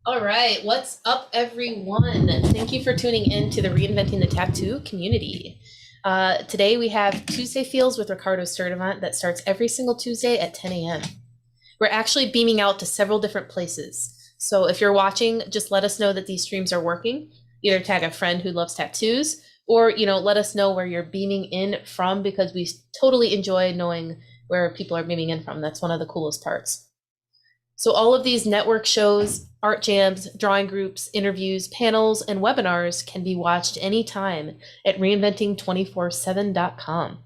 All right, what's up, everyone? Thank you for tuning in to the Reinventing the Tattoo community. Today we have Tuesday Feels with Ricardo Sturdivant that starts every single Tuesday at 10 a.m. We're actually beaming out to several different places. So if you're watching, just let us know that these streams are working. Either tag a friend who loves tattoos or, let us know where you're beaming in from because we totally enjoy knowing where people are beaming in from. That's one of the coolest parts. So all of these network shows, art jams, drawing groups, interviews, panels, and webinars can be watched anytime at reinventing247.com.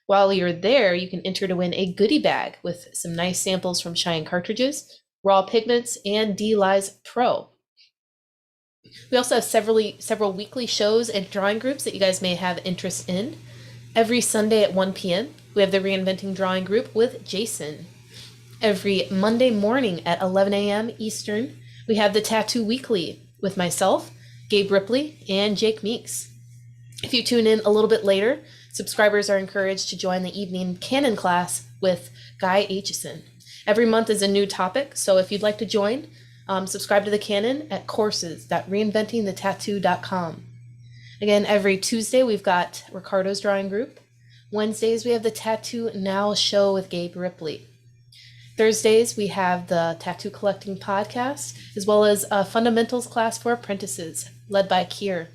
While you're there, you can enter to win a goodie bag with some nice samples from Shine cartridges, raw pigments, and D-Lies Pro. We also have several weekly shows and drawing groups that you guys may have interest in. Every Sunday at 1 p.m., we have the Reinventing Drawing Group with Jason. Every Monday morning at 11 a.m. Eastern, we have the Tattoo Weekly with myself, Gabe Ripley, and Jake Meeks. If you tune in a little bit later, subscribers are encouraged to join the evening canon class with Guy Aitchison. Every month is a new topic, so if you'd like to join, subscribe to the canon at courses.reinventingthetattoo.com. Again, every Tuesday we've got Ricardo's Drawing Group. Wednesdays we have the Tattoo Now show with Gabe Ripley. Thursdays, we have the Tattoo Collecting Podcast, as well as a fundamentals class for apprentices, led by Kier.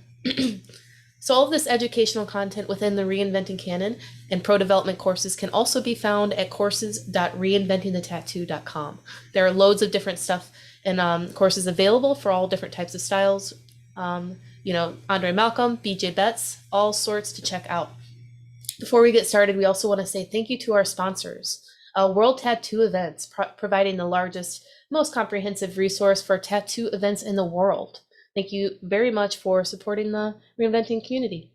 So all of this educational content within the Reinventing Canon and Pro Development courses can also be found at courses.reinventingthetattoo.com. There are loads of different stuff and courses available for all different types of styles. Andre Malcolm, BJ Betts, all sorts to check out. Before we get started, we also want to say thank you to our sponsors. World Tattoo Events, providing the largest, most comprehensive resource for tattoo events in the world. Thank you very much for supporting the Reinventing community.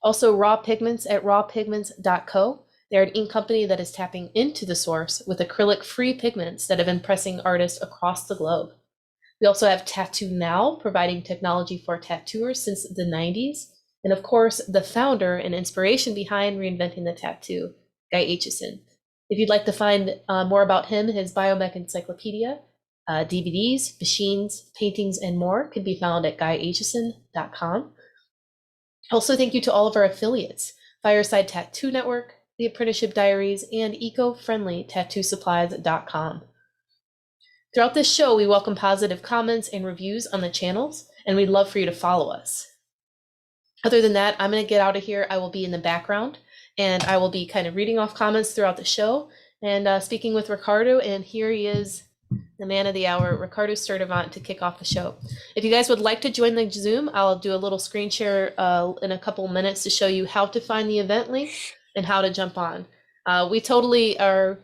Also, Raw Pigments at rawpigments.co. They're an ink company that is tapping into the source with acrylic-free pigments that have been impressing artists across the globe. We also have Tattoo Now, providing technology for tattooers since the 90s. And of course, the founder and inspiration behind Reinventing the Tattoo, Guy Aitchison. If you'd like to find more about him, his Biomech Encyclopedia, DVDs, machines, paintings, and more can be found at guyaitchison.com. Also, thank you to all of our affiliates, Fireside Tattoo Network, The Apprenticeship Diaries, and ecofriendlytattoosupplies.com. Throughout this show, we welcome positive comments and reviews on the channels, and we'd love for you to follow us. Other than that, I'm going to get out of here. I will be in the background, and I will be kind of reading off comments throughout the show and speaking with Ricardo. And here he is, the man of the hour, Ricardo Sturdivant, to kick off the show. If you guys would like to join the Zoom, I'll do a little screen share in a couple minutes to show you how to find the event link and how to jump on. We totally are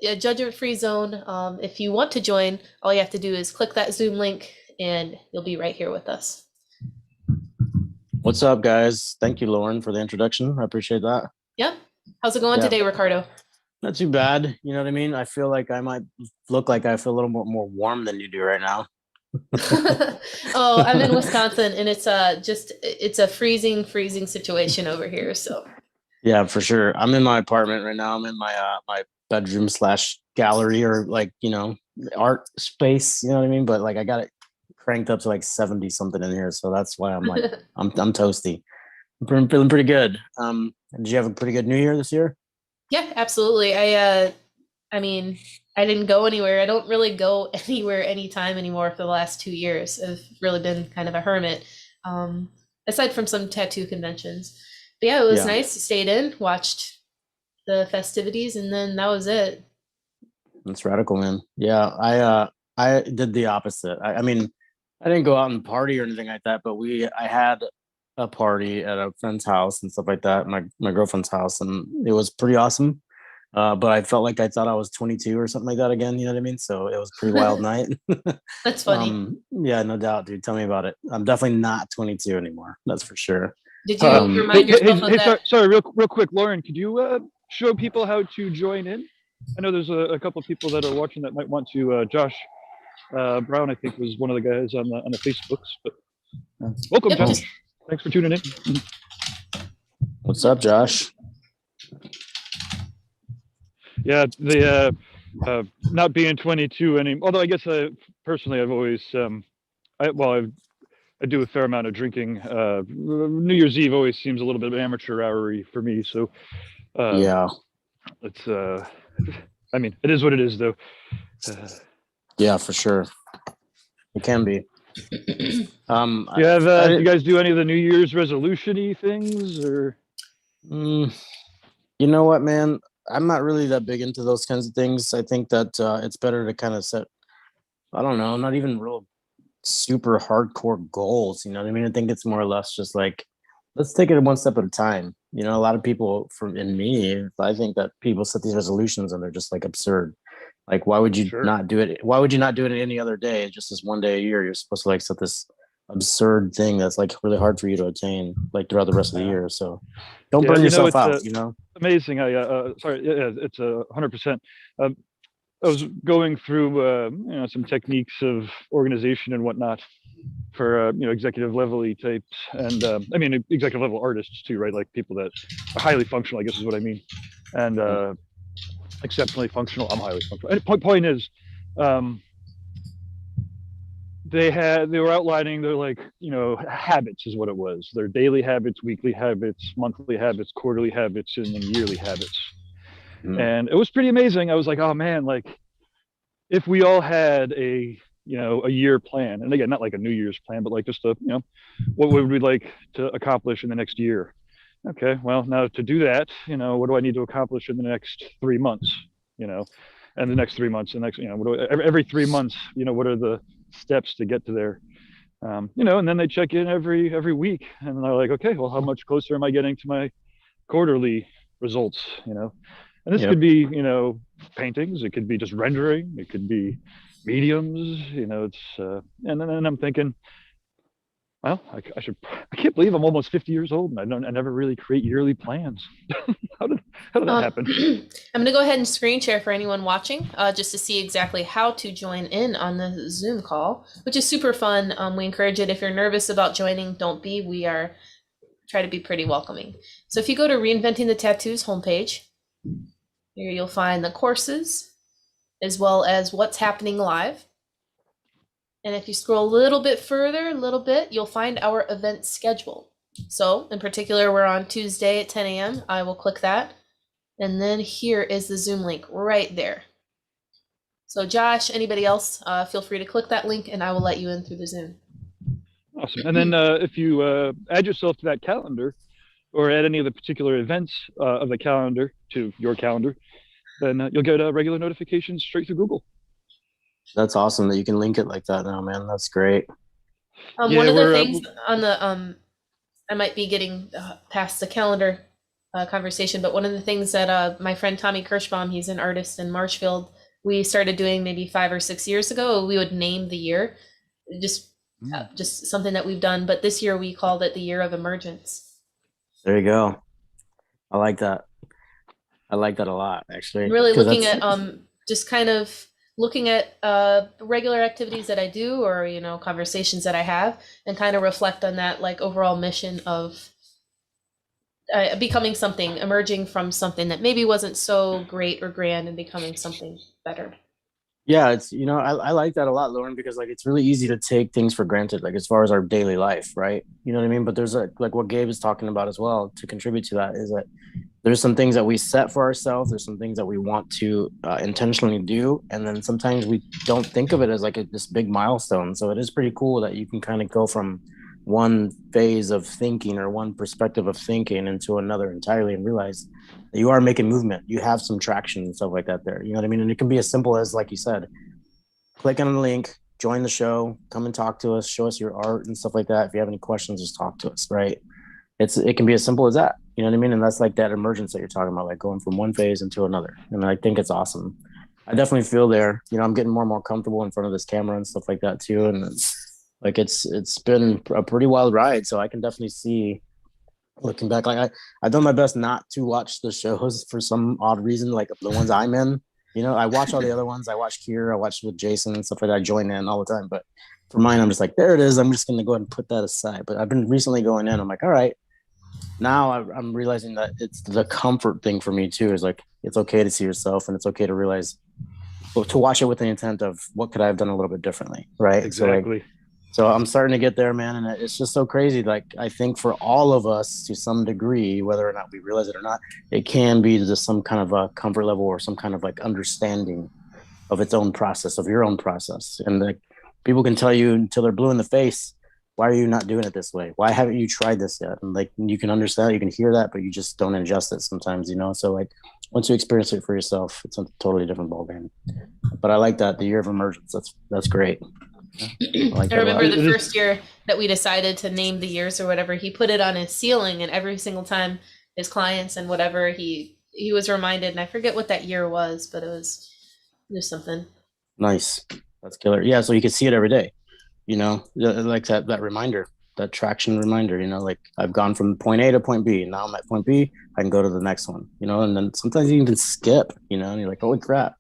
a judgment-free zone. If you want to join, all you have to do is click that Zoom link and you'll be right here with us. What's up, guys? Thank you, Lauren, for the introduction. I appreciate that. Yeah. How's it going today, Ricardo? Not too bad. You know what I mean? I feel like I might look like I feel a little more warm than you do right now. Oh, I'm in Wisconsin, and it's a freezing situation over here. So yeah, for sure. I'm in my apartment right now. I'm in my my bedroom / gallery or art space. You know what I mean? But like I got it cranked up to like 70 something in here, so that's why I'm like I'm toasty. I'm feeling pretty good. Did you have a pretty good New Year this year? Yeah, absolutely. I mean, I didn't go anywhere. I don't really go anywhere anytime anymore for the last 2 years. I've really been kind of a hermit, aside from some tattoo conventions. But yeah, it was nice. Stayed in, watched the festivities, and then that was it. That's radical, man. Yeah, I did the opposite. I mean, I didn't go out and party or anything like that, but I had a party at a friend's house and stuff like that, my girlfriend's house, and it was pretty awesome. But I felt like I thought I was 22 or something like that again. You know what I mean? So it was a pretty wild night. That's funny. Yeah, no doubt, dude. Tell me about it. I'm definitely not 22 anymore. That's for sure. Did you remind yourself of that? Sorry, real quick, Lauren, could you show people how to join in? I know there's a couple of people that are watching that might want to. Josh Brown, I think, was one of the guys on the Facebooks. But welcome, Yep. Josh. Thanks for tuning in. What's up, Josh? Yeah, not being 22 anymore. Although I guess personally, I've always, I do a fair amount of drinking. New Year's Eve always seems a little bit amateur hour-y for me. So Yeah. it's, I mean, it is what it is, though. Yeah, for sure. It can be. Do you guys do any of the New Year's resolution-y things, or? You know what, man? I'm not really that big into those kinds of things. I think that it's better to kind of set, I don't know, not even real super hardcore goals. You know what I mean? I think it's more or less just like, let's take it one step at a time. You know, a lot of people in me, I think that people set these resolutions and they're just like absurd. Like, why would you not do it? Why would you not do it any other day? Just this one day a year, you're supposed to like set this absurd thing that's like really hard for you to attain like throughout the rest of the year. So don't burn yourself out, you know? Amazing. Sorry. Yeah, it's 100%. I was going through, some techniques of organization and whatnot for, executive level types, and I mean, executive level artists too, right? Like people that are highly functional, I guess is what I mean. And exceptionally functional. I'm highly functional. And point is, they were outlining their habits is what it was. Their daily habits, weekly habits, monthly habits, quarterly habits, and then yearly habits. And it was pretty amazing. I was like, oh man, like if we all had a year plan, and again, not like a New Year's plan, but like just what would we like to accomplish in the next year? Okay, well, now to do that, what do I need to accomplish in the next 3 months? And the next 3 months, the next, every 3 months, what are the steps to get to there? And then they check in every week, and they're like, okay, well, how much closer am I getting to my quarterly results? And this could be, paintings, it could be just rendering, it could be mediums, it's, and then I'm thinking, well, I can't believe I'm almost 50 years old and I never really create yearly plans. How did that happen? I'm going to go ahead and screen share for anyone watching, just to see exactly how to join in on the Zoom call, which is super fun. We encourage it. If you're nervous about joining, don't be. We try to be pretty welcoming. So if you go to Reinventing the Tattoos homepage, here you'll find the courses as well as what's happening live. And if you scroll a little bit further, you'll find our event schedule. So in particular, we're on Tuesday at 10 a.m. I will click that. And then here is the Zoom link right there. So Josh, anybody else, feel free to click that link and I will let you in through the Zoom. Awesome. And then if you add yourself to that calendar or add any of the particular events of the calendar to your calendar, then you'll get regular notifications straight through Google. That's awesome that you can link it like that now, man. That's great. One of the things on the I might be getting past the calendar conversation, but one of the things that my friend Tommy Kirschbaum, he's an artist in Marshfield, we started doing maybe 5 or 6 years ago. We would name the year, just something that we've done. But this year we called it the Year of Emergence. There you go. I like that. I like that a lot, actually. Really looking at just kind of looking at regular activities that I do, or conversations that I have, and kind of reflect on that like overall mission of becoming something, emerging from something that maybe wasn't so great or grand, and becoming something better. Yeah, it's I like that a lot, Lauren, because like it's really easy to take things for granted, like as far as our daily life, right? You know what I mean? But there's like what Gabe is talking about as well, to contribute to that, is that there's some things that we set for ourselves. There's some things that we want to intentionally do, and then sometimes we don't think of it as like this big milestone. So it is pretty cool that you can kind of go from one phase of thinking or one perspective of thinking into another entirely, and realize that you are making movement. You have some traction and stuff like that there. You know what I mean? And it can be as simple as, like you said, click on the link, join the show, come and talk to us, show us your art and stuff like that. If you have any questions, just talk to us, right? It can be as simple as that. You know what I mean? And that's like that emergence that you're talking about, like going from one phase into another. And I think it's awesome. I definitely feel there. I'm getting more and more comfortable in front of this camera and stuff like that too. And it's been a pretty wild ride. So I can definitely see, looking back, like I've done my best not to watch the shows for some odd reason, like the ones I'm in. I watch all the other ones. I watch Kier, I watch with Jason and stuff like that. I join in all the time. But for mine, I'm just like, there it is. I'm just going to go ahead and put that aside. But I've been recently going in. I'm like, all right. Now I'm realizing that it's the comfort thing for me too, is like, it's okay to see yourself, and it's okay to realize to watch it with the intent of what could I have done a little bit differently, right? Exactly. So I'm starting to get there, man, and it's just so crazy. Like I think for all of us, to some degree, whether or not we realize it or not, it can be just some kind of a comfort level or some kind of like understanding of its own process, of your own process. And like people can tell you until they're blue in the face, why are you not doing it this way? Why haven't you tried this yet? And like you can understand, you can hear that, but you just don't adjust it sometimes, you know. So like once you experience it for yourself, it's a totally different ballgame. But I like that, the year of emergence. That's great. I remember the first year that we decided to name the years or whatever, he put it on his ceiling, and every single time his clients and whatever he was reminded, and I forget what that year was, but it was something. Nice. That's killer. Yeah, so you can see it every day, you know, like that reminder, that traction reminder, you know, like I've gone from point A to point B, now I'm at point B, I can go to the next one, you know, and then sometimes you even skip, you know, and you're like, holy crap,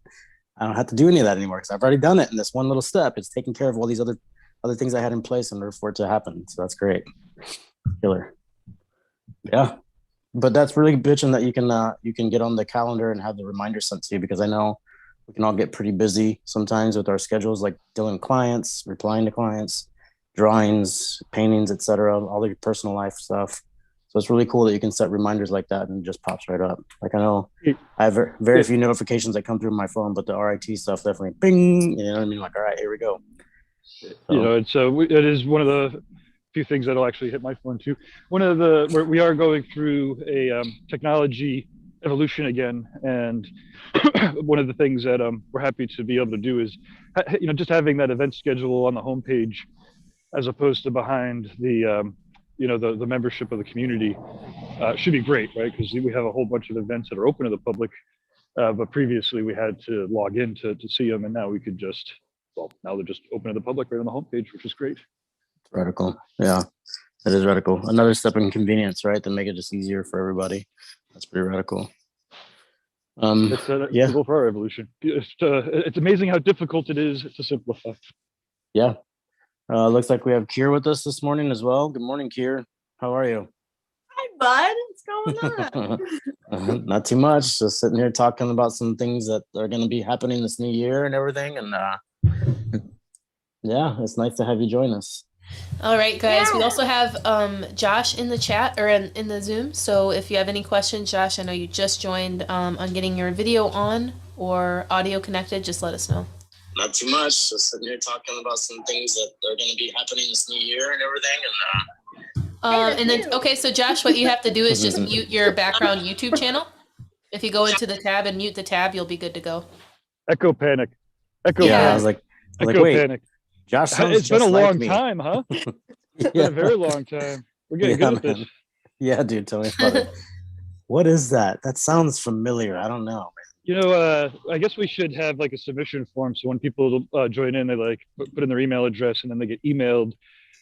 I don't have to do any of that anymore because I've already done it in this one little step. It's taking care of all these other things I had in place in order for it to happen. So that's great. Killer. Yeah. But that's really bitching that you can get on the calendar and have the reminder sent to you, because I know we can all get pretty busy sometimes with our schedules, like dealing with clients, replying to clients, drawings, paintings, etc., all your personal life stuff. So it's really cool that you can set reminders like that and it just pops right up. Like I know I have very few notifications that come through my phone, but the RIT stuff definitely bing. You know what I mean? Like, all right, here we go. So. You know, it is one of the few things that'll actually hit my phone too. We are going through a technology evolution again, and one of the things that we're happy to be able to do is, you know, just having that event schedule on the homepage as opposed to behind the you know, the membership of the community should be great, right? Because we have a whole bunch of events that are open to the public, but previously we had to log in to see them, and now we could just, well, now they're just open to the public right on the homepage, which is great. Radical. Yeah, that is radical. Another step in convenience, right? To make it just easier for everybody. That's pretty radical. That's the goal for our evolution. It's amazing how difficult it is to simplify. Yeah. Looks like we have Kier with us this morning as well. Good morning, Kier. How are you? Hi, bud. What's going on? Not too much. Just sitting here talking about some things that are going to be happening this new year and everything. And yeah, it's nice to have you join us. All right, guys. Yeah. We also have Josh in the chat, or in the Zoom. So if you have any questions, Josh, I know you just joined, on getting your video on or audio connected, just let us know. Not too much. Just sitting here talking about some things that are going to be happening this new year and everything. And then, okay, so Josh, what you have to do is just mute your background YouTube channel. If you go into the tab and mute the tab, you'll be good to go. Echo panic. Yeah, I was like, wait, panic. Josh sounds it's been a long time, huh? It's been a very long time. We're getting good at this. Yeah, dude, tell me about it. What is that? That sounds familiar. I don't know, man. You know, I guess we should have like a submission form, so when people join in, they like put in their email address, and then they get emailed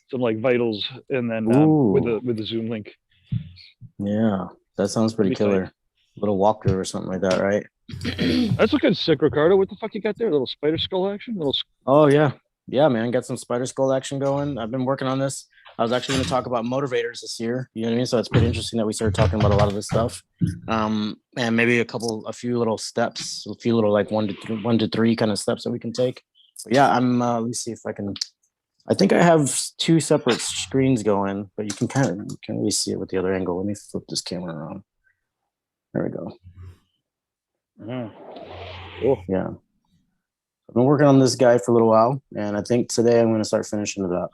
some like vitals, and then with the Zoom link. Yeah, that sounds pretty killer. A little walkthrough or something like that, right? That's looking sick, Ricardo. What the fuck you got there? A little spider skull action? Oh yeah, man. Got some spider skull action going. I've been working on this. I was actually going to talk about motivators this year. You know what I mean? So it's pretty interesting that we started talking about a lot of this stuff. And maybe a few little steps, a few little like 1 to 3 kind of steps that we can take. But yeah, let me see if I think I have 2 separate screens going, but you can't really see it with the other angle. Let me flip this camera around. There we go. Cool. Yeah. I've been working on this guy for a little while, and I think today I'm going to start finishing it up.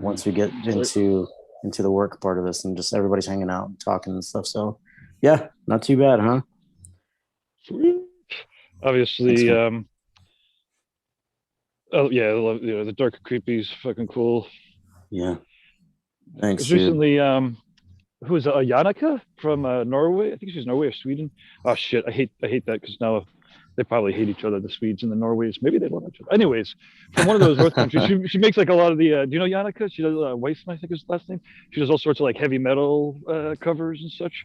Once we get into the work part of this, and just everybody's hanging out and talking and stuff. So yeah, not too bad, huh? Obviously, oh yeah, the dark creepy is fucking cool. Yeah, thanks. Recently, who is Jannica from Norway? I think she's Norway or Sweden. Oh shit, I hate that, because now they probably hate each other, the Swedes and the Norways. Maybe they love each other. Anyways, from one of those North countries, she makes like a lot of the. Do you know Jannica? She does Weissman, I think is the last name. She does all sorts of like heavy metal covers and such.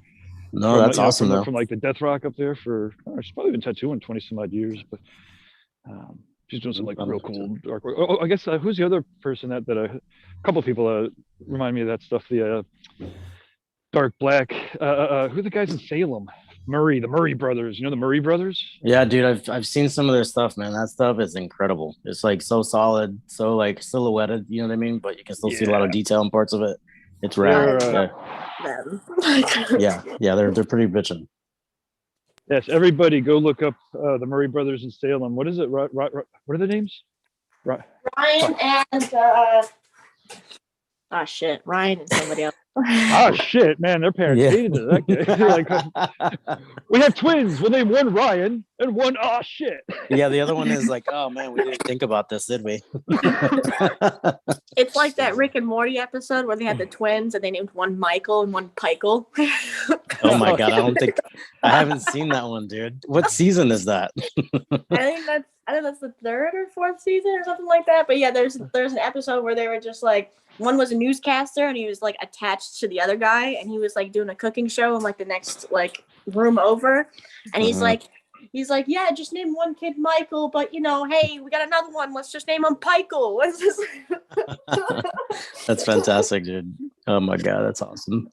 No, that's awesome though. From like the death rock up there she's probably been tattooing 20 some odd years, but she's doing some like real cool dark work. Oh, I guess who's the other person that a couple of people remind me of that stuff. The dark black. Who are the guys in Salem? Murray, the Murray brothers. You know the Murray brothers? Yeah, dude, I've seen some of their stuff, man. That stuff is incredible. It's like so solid, so like silhouetted, you know what I mean? But you can still see a lot of detail in parts of it. It's rad. They're, Them. Yeah, they're pretty bitching. yes, everybody go look up the Murray brothers in Salem. What is it? What are their names? Ryan and shit, Ryan and somebody else. Ah, shit, man, their parents Yeah. hated it. Okay. Like, we have twins. We'll name one Ryan and one shit. Yeah, the other one is like, oh man, we didn't think about this, did we? It's like that Rick and Morty episode where they had the twins and they named one Michael and one Pikel. Oh my god, I haven't seen that one, dude. What season is that? I think that's the third or fourth season or something like that. But yeah, there's an episode where they were just like, one was a newscaster and he was like attached to the other guy and he was like doing a cooking show in like the next like room over, and he's like, yeah, just name one kid Michael, but you know, hey, we got another one, let's just name him Pikel. That's fantastic, dude. Oh my god, that's awesome.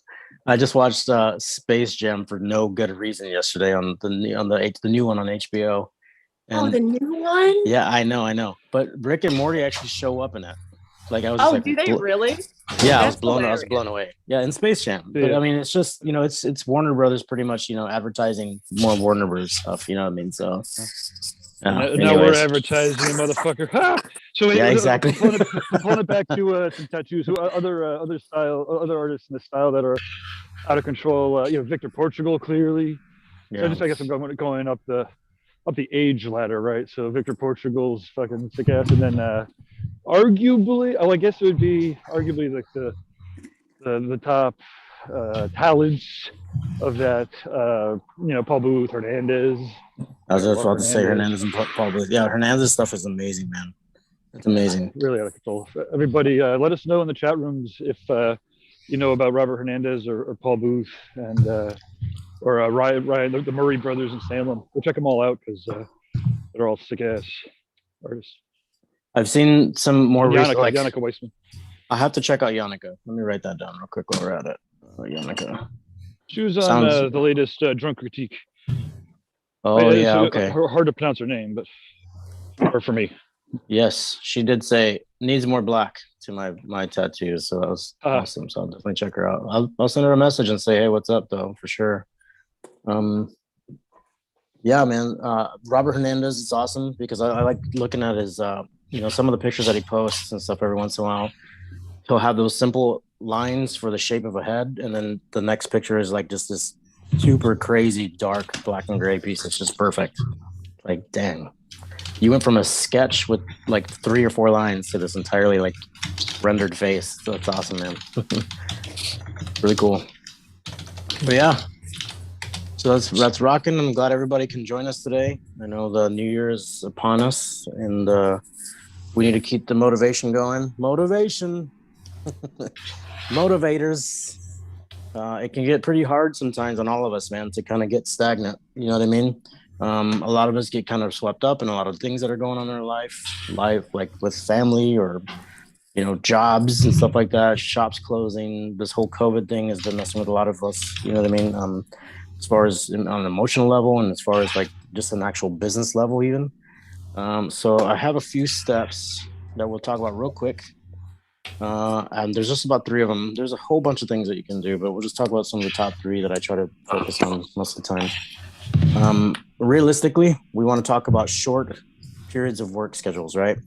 I just watched Space Jam for no good reason yesterday on the new one on HBO. And the new one? yeah, I know. But Rick and Morty actually show up in it. Like I was just like, do they really? Yeah, That's I was blown away. Yeah, in Space Jam. But I mean, it's just, you know, it's Warner Brothers pretty much, you know, advertising more Warner Brothers stuff, you know what I mean? So now we're advertising, motherfucker. Ha! So yeah, exactly. Pulling it back to some tattoos. Other artists in the style that are out of control. You know, Victor Portugal, clearly. Yeah. I guess I'm going up the age ladder, right? So Victor Portugal's fucking sick ass, and then arguably, I guess it would be arguably like the top talents of that. You know, Paul Booth, Hernandez. I was just about to say Hernandez and Paul Booth. Yeah, Hernandez stuff is amazing, man. It's amazing. Really out of control. Everybody, let us know in the chat rooms if you know about Robert Hernandez or Paul Booth and or Ryan, the Murray brothers in Salem. Go check them all out because they're all sick ass artists. I've seen some more recent. Yannicka Weissman. I have to check out Yannicka. Let me write that down real quick while we're at it. Yannicka. She was on the latest Drunk Critique. Oh yeah, okay. Hard to pronounce her name, but or for me. Yes, she did say needs more black to my tattoos, so that was awesome. So I'll definitely check her out. I'll send her a message and say, hey, what's up, though, for sure. Yeah, man. Robert Hernandez is awesome because I like looking at his, you know, some of the pictures that he posts and stuff every once in a while. He'll have those simple lines for the shape of a head, and then the next picture is like just this super crazy dark black and gray piece. It's just perfect. Like, dang. You went from a sketch with like 3 or 4 lines to this entirely like rendered face. So that's awesome, man. Really cool. But yeah, so that's rocking. I'm glad everybody can join us today. I know the new year is upon us, and we need to keep the motivation going. Motivation. Motivators. It can get pretty hard sometimes on all of us, man, to kind of get stagnant. You know what I mean? A lot of us get kind of swept up in a lot of things that are going on in our life like with family or, you know, jobs and stuff like that, shops closing. This whole COVID thing has been messing with a lot of us, you know what I mean? As far as on an emotional level and as far as like just an actual business level even. So I have a few steps that we'll talk about real quick. And there's just about 3 of them. There's a whole bunch of things that you can do, but we'll just talk about some of the top 3 that I try to focus on most of the time. Realistically, we want to talk about short periods of work schedules, right?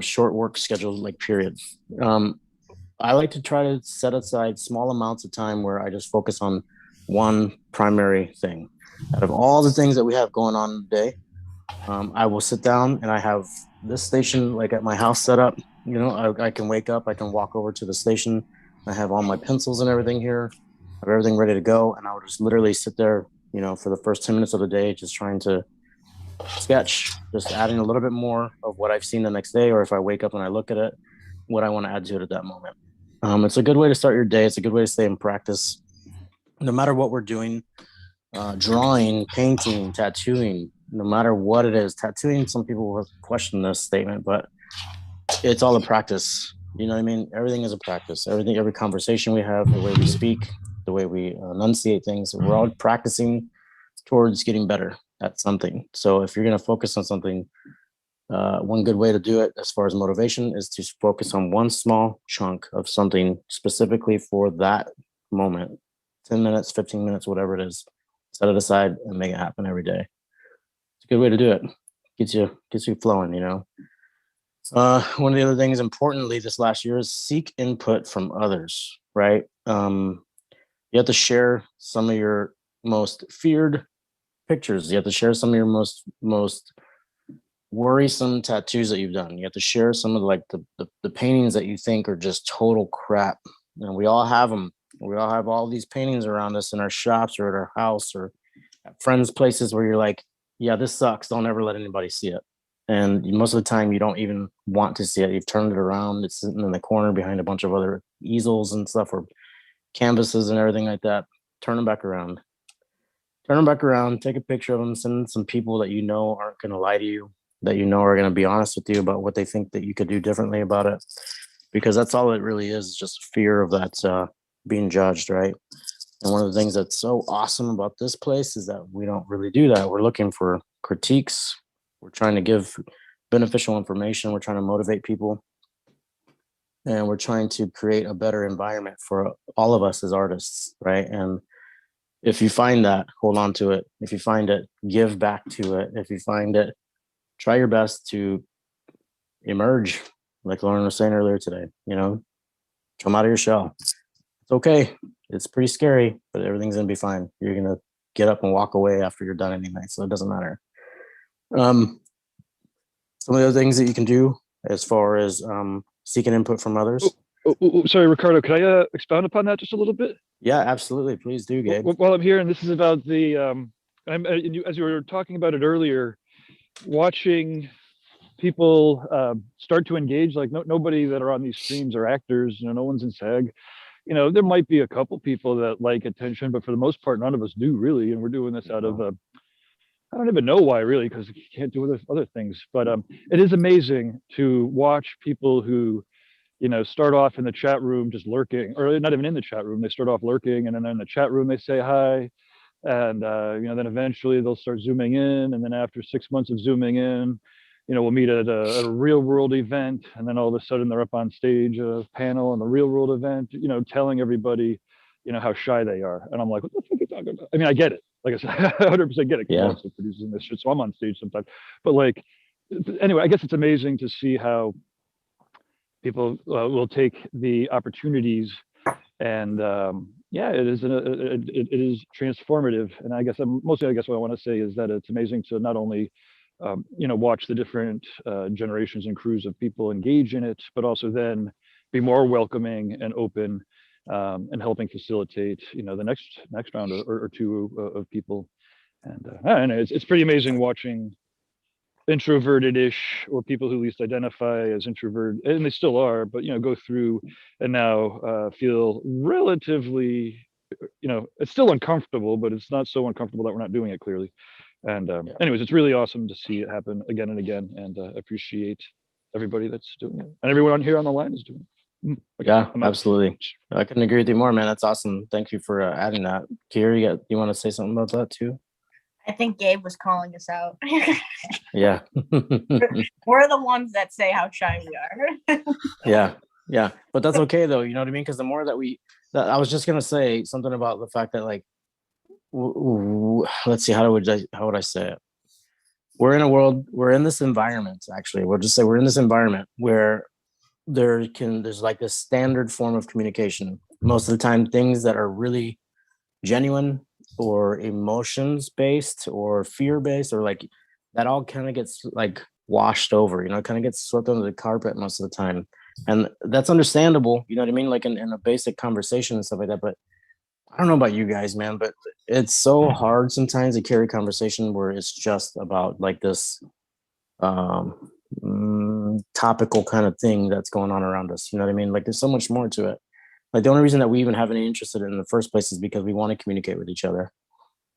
Short work schedules, like period. I like to try to set aside small amounts of time where I just focus on one primary thing. Out of all the things that we have going on in the day, I will sit down and I have this station like at my house set up. You know, I can wake up, I can walk over to the station. I have all my pencils and everything here. I have everything ready to go. And I would just literally sit there, you know, for the first 10 minutes of the day, just trying to sketch, just adding a little bit more of what I've seen the next day. Or if I wake up and I look at it, what I want to add to it at that moment. It's a good way to start your day. It's a good way to stay in practice. No matter what we're doing, drawing, painting, tattooing, no matter what it is, tattooing, some people will question this statement, but it's all a practice. You know what I mean? Everything is a practice. Every conversation we have, the way we speak, the way we enunciate things, we're all practicing towards getting better at something. So if you're going to focus on something, one good way to do it as far as motivation is to focus on one small chunk of something specifically for that moment. 10 minutes, 15 minutes, whatever it is. Set it aside and make it happen every day. It's a good way to do it. Gets you flowing, you know. One of the other things importantly this last year is seek input from others, right? You have to share some of your most feared pictures. You have to share some of your most worrisome tattoos that you've done. You have to share some of the paintings that you think are just total crap. And we all have them. We all have all these paintings around us in our shops or at our house or at friends' places where you're like, yeah, this sucks. Don't ever let anybody see it. And most of the time you don't even want to see it. You've turned it around. It's sitting in the corner behind a bunch of other easels and stuff or canvases and everything like that. Turn them back around. Turn them back around. Take a picture of them. Send some people that you know aren't going to lie to you, that you know are going to be honest with you about what they think that you could do differently about it. Because that's all it really is, just fear of that being judged, right? And one of the things that's so awesome about this place is that we don't really do that. We're looking for critiques. We're trying to give beneficial information. We're trying to motivate people. And we're trying to create a better environment for all of us as artists, right? And if you find that, hold on to it. If you find it, give back to it. If you find it, try your best to emerge, like Lauren was saying earlier today, you know, come out of your shell. It's okay. It's pretty scary, but everything's going to be fine. You're going to get up and walk away after you're done anyway, so it doesn't matter. Some of the other things that you can do as far as seeking input from others. Sorry, Ricardo, could I expound upon that just a little bit? Yeah, absolutely. Please do, Gabe. While I'm here, and this is about the, as you were talking about it earlier, watching people start to engage, like nobody that are on these streams are actors, you know, no one's in SAG. You know, there might be a couple people that like attention, but for the most part, none of us do really. And we're doing this out of, I don't even know why really, because you can't do other things. But it is amazing to watch people who, you know, start off in the chat room just lurking, or not even in the chat room. They start off lurking, and then in the chat room they say hi, and you know, then eventually they'll start zooming in, and then after 6 months of zooming in, you know, we'll meet at a real world event, and then all of a sudden they're up on stage, a panel on the real world event, you know, telling everybody, you know, how shy they are. And I'm like, what the fuck are you talking about? I mean, I get it. Like I said, 100% get it. Yeah. I'm also producing this shit, so I'm on stage sometimes. But like, anyway, I guess it's amazing to see how people will take the opportunities, and yeah, it is transformative. And I guess mostly, I guess what I want to say is that it's amazing to not only you know, watch the different generations and crews of people engage in it, but also then be more welcoming and open, and helping facilitate, you know, the next round or two of people. And it's pretty amazing watching introverted-ish, or people who at least identify as introvert, and they still are, but you know, go through and now feel relatively, you know, it's still uncomfortable, but it's not so uncomfortable that we're not doing it clearly. And anyways, it's really awesome to see it happen again and again, and appreciate everybody that's doing it, and everyone on here on the line is doing it. Okay, yeah, absolutely. I couldn't agree with you more, man. That's awesome. Thank you for adding that. Kiera, you want to say something about that too? I think Gabe was calling us out. Yeah. We're the ones that say how shy we are. Yeah. But that's okay though. You know what I mean? Because the more that I was just going to say something about the fact that, like, let's see, how would I say it? We're in this environment, actually. We'll just say we're in this environment where there's like this standard form of communication. Most of the time, things that are really genuine or emotions based or fear based, or like that all kind of gets like washed over, you know, kind of gets swept under the carpet most of the time. And that's understandable, you know what I mean? Like in a basic conversation and stuff like that. But I don't know about you guys, man, but it's so hard sometimes to carry conversation where it's just about like this topical kind of thing that's going on around us. You know what I mean? Like there's so much more to it. Like the only reason that we even have any interest in it in the first place is because we want to communicate with each other.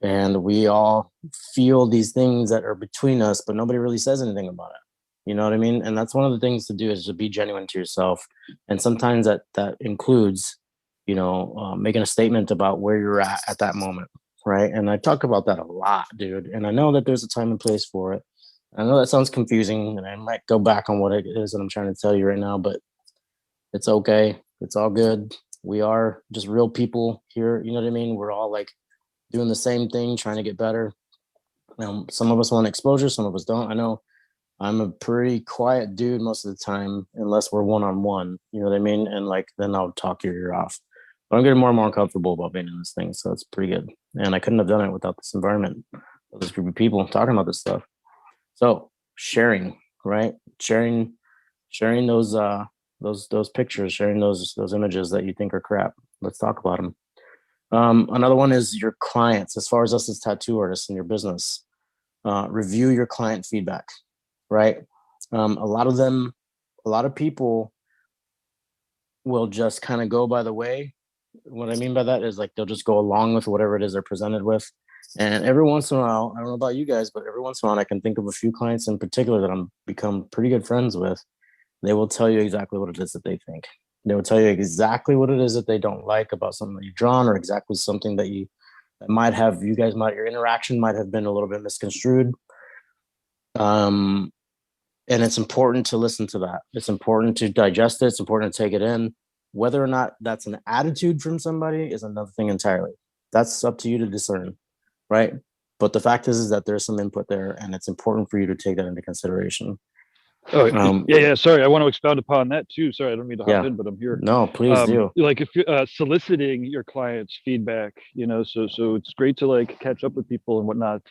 And we all feel these things that are between us, but nobody really says anything about it. You know what I mean? And that's one of the things to do, is to be genuine to yourself. And sometimes that includes, you know, making a statement about where you're at that moment, right? And I talk about that a lot, dude. And I know that there's a time and place for it. I know that sounds confusing, and I might go back on what it is that I'm trying to tell you right now, but it's okay. It's all good. We are just real people here. You know what I mean? We're all like doing the same thing, trying to get better. Some of us want exposure, some of us don't. I know I'm a pretty quiet dude most of the time, unless we're one on one. You know what I mean? And like then I'll talk your ear off. But I'm getting more and more comfortable about being in this thing, so it's pretty good. And I couldn't have done it without this environment, this group of people talking about this stuff. So sharing, right? Sharing those pictures, sharing those images that you think are crap. Let's talk about them. Another one is your clients. As far as us as tattoo artists in your business, review your client feedback, right? A lot of people will just kind of go by the way. What I mean by that is like they'll just go along with whatever it is they're presented with. And every once in a while, I don't know about you guys, but every once in a while I can think of a few clients in particular that I'm become pretty good friends with. They will tell you exactly what it is that they think. They will tell you exactly what it is that they don't like about something that you've drawn, or exactly something that your interaction might have been a little bit misconstrued. And it's important to listen to that. It's important to digest it. It's important to take it in. Whether or not that's an attitude from somebody is another thing entirely. That's up to you to discern, right? But the fact is that there's some input there, and it's important for you to take that into consideration. Oh, yeah. Sorry, I want to expound upon that too. Sorry, I don't mean to hop in, but I'm here. No, please do. Like if you're soliciting your clients' feedback, so it's great to like catch up with people and whatnot.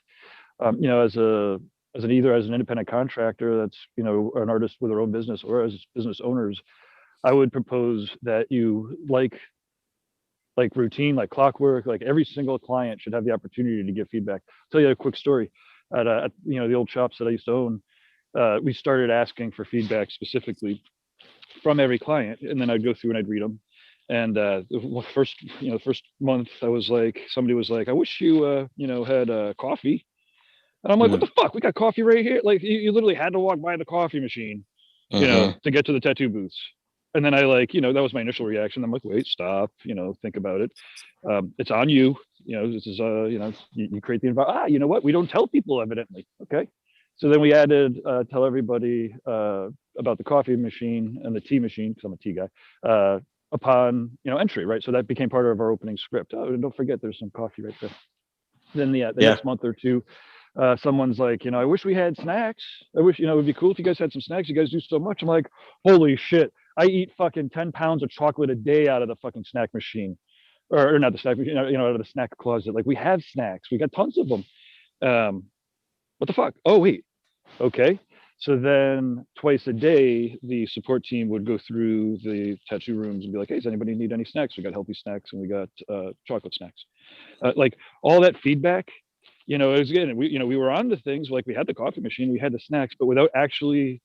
As an independent contractor that's an artist with their own business, or as business owners, I would propose that you like routine, like clockwork, like every single client should have the opportunity to give feedback. I'll tell you a quick story. At the old shops that I used to own, we started asking for feedback specifically from every client, and then I'd go through and I'd read them. And the first month, somebody was like, "I wish you had coffee." And I'm like, "What the fuck? We got coffee right here!" Like you literally had to walk by the coffee machine, to get to the tattoo booths. And then I that was my initial reaction. I'm like, wait, stop, think about it. It's on you. This is you create the environment. You know what? We don't tell people, evidently. Okay. So then we added tell everybody about the coffee machine and the tea machine, because I'm a tea guy, upon entry, right? So that became part of our opening script. Oh, and don't forget, there's some coffee right there. Then the next month or two, someone's like, I wish we had snacks. I wish, it would be cool if you guys had some snacks. You guys do so much. I'm like, holy shit. I eat fucking 10 pounds of chocolate a day out of the fucking snack machine, or not the snack machine, out of the snack closet. Like, we have snacks. We got tons of them. What the fuck? Oh, wait. Okay. So then twice a day, the support team would go through the tattoo rooms and be like, hey, does anybody need any snacks? We got healthy snacks, and we got chocolate snacks. Like all that feedback, it was, again, we were on to things, like we had the coffee machine, we had the snacks, but without actually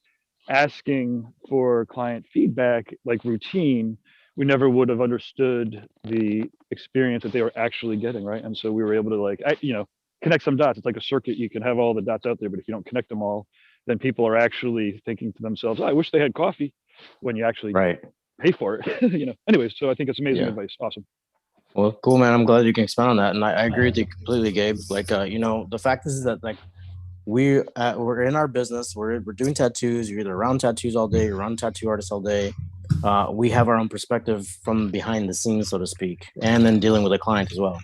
asking for client feedback, like routine, we never would have understood the experience that they were actually getting, right? And so we were able to connect some dots. It's like a circuit. You can have all the dots out there, but if you don't connect them all, then people are actually thinking to themselves, I wish they had coffee, when you actually pay for it. Anyways, so I think it's amazing advice. Awesome. Well, cool, man. I'm glad you can expand on that. And I agree with you completely, Gabe. Like, the fact is that like we're in our business, we're doing tattoos. You're either around tattoos all day, you're around tattoo artists all day. We have our own perspective from behind the scenes, so to speak, and then dealing with a client as well.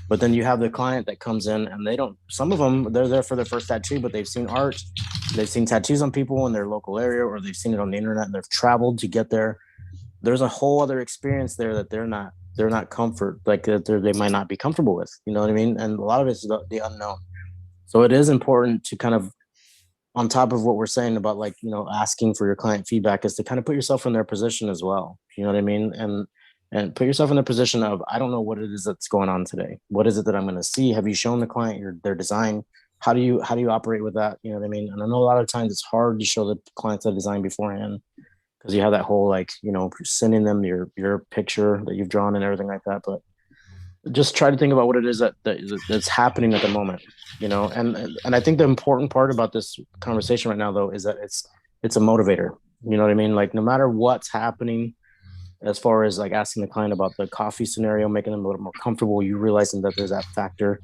But then you have the client that comes in, and some of them, they're there for their first tattoo, but they've seen art, they've seen tattoos on people in their local area, or they've seen it on the internet, and they've traveled to get there. There's a whole other experience there that they're not they might not be comfortable with. You know what I mean? And a lot of it's the unknown. So it is important to kind of, on top of what we're saying about asking for your client feedback, is to kind of put yourself in their position as well. You know what I mean? And put yourself in the position of, I don't know what it is that's going on today. What is it that I'm going to see? Have you shown the client their design? How do you operate with that? You know what I mean? And I know a lot of times it's hard to show the clients the design beforehand, because you have that whole sending them your picture that you've drawn and everything like that. But just try to think about what it is that's happening at the moment, and I think the important part about this conversation right now, though, is that it's a motivator. You know what I mean? Like, no matter what's happening, as far as like asking the client about the coffee scenario, making them a little more comfortable, you realizing that there's that factor.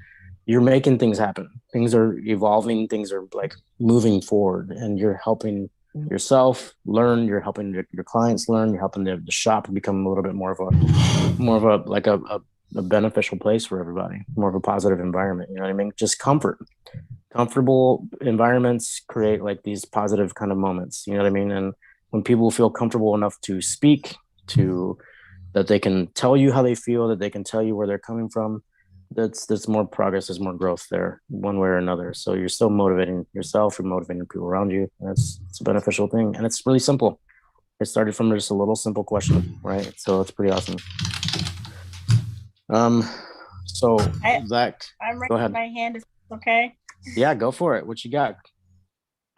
you're making things happen. Things are evolving, things are like moving forward, and you're helping yourself learn, you're helping your clients learn, you're helping the shop become a little bit more of a like a beneficial place for everybody, more of a positive environment. You know what I mean? Just comfortable environments create like these positive kind of moments. You know what I mean? And when people feel comfortable enough to speak, to that they can tell you how they feel, that they can tell you where they're coming from, that's more progress, there's more growth there, one way or another. So you're still motivating yourself, you're motivating people around you. It's a beneficial thing, and it's really simple. It started from just a little simple question, right? So it's pretty awesome. So Zach, I'm go raising ahead. my hand. Is okay? Yeah, go for it. What you got?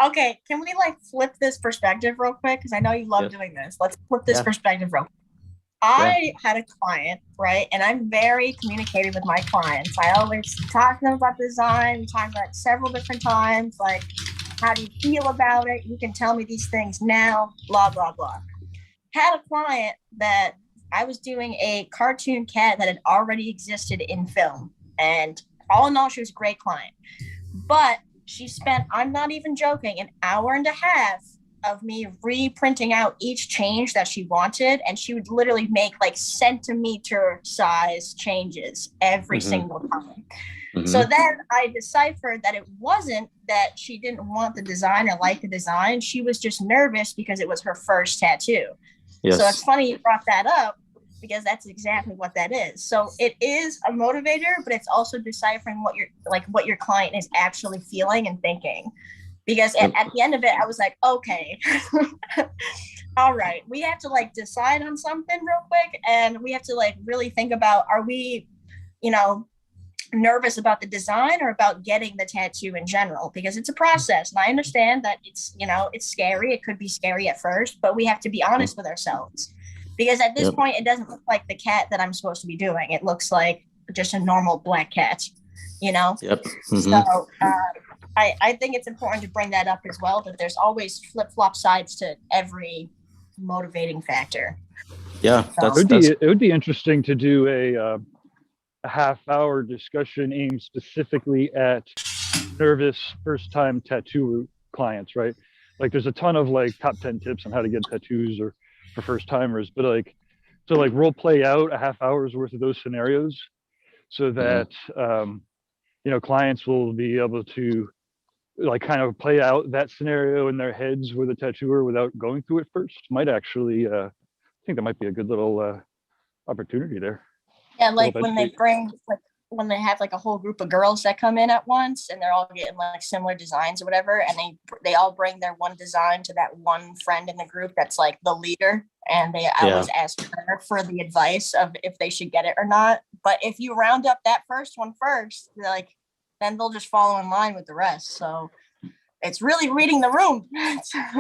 Okay, can we like flip this perspective real quick? Because I know you love doing this. Let's flip this perspective real quick. I had a client, right? And I'm very communicative with my clients. I always talk to them about design. We talk about it several different times. Like, how do you feel about it? You can tell me these things now, blah, blah, blah. Had a client that I was doing a cartoon cat that had already existed in film. And all in all, she was a great client. But she spent, I'm not even joking, an hour and a half of me reprinting out each change that she wanted, and she would literally make like centimeter size changes every single time. So then I deciphered that it wasn't that she didn't want the design or like the design. She was just nervous because it was her first tattoo. Yes. So it's funny you brought that up, because that's exactly what that is. So it is a motivator, but it's also deciphering what your client is actually feeling and thinking. Because at the end of it, I was like, okay, all right, we have to like decide on something real quick. And we have to like really think about, are we, nervous about the design or about getting the tattoo in general? Because it's a process. And I understand that it's scary. It could be scary at first, but we have to be honest with ourselves. Because at this point, it doesn't look like the cat that I'm supposed to be doing. It looks like just a normal black cat, So I think it's important to bring that up as well, that there's always flip-flop sides to every motivating factor. Yeah, it would be interesting to do a half-hour discussion aimed specifically at nervous first-time tattoo clients, right? Like there's a ton of like top 10 tips on how to get tattoos or for first-timers, but like to like role play out a half hour's worth of those scenarios so that clients will be able to like kind of play out that scenario in their heads with a tattooer without going through it first might actually I think that might be a good little opportunity there. Yeah, like when they have like a whole group of girls that come in at once and they're all getting like similar designs or whatever, and they all bring their one design to that one friend in the group that's like the leader, and I always ask her for the advice of if they should get it or not. But if you round up that first one first, then they'll just follow in line with the rest. So it's really reading the room.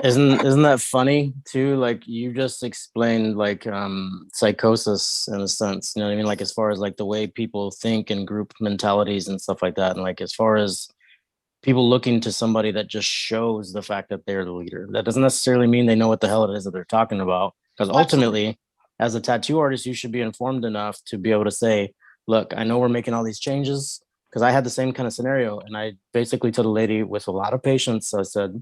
Isn't that funny too? Like you just explained like psychosis in a sense, you know what I mean? Like as far as like the way people think and group mentalities and stuff like that. And like as far as people looking to somebody that just shows the fact that they're the leader, that doesn't necessarily mean they know what the hell it is that they're talking about. Because ultimately, as a tattoo artist, you should be informed enough to be able to say, look, I know we're making all these changes. Because I had the same kind of scenario, and I basically told a lady with a lot of patience, I said,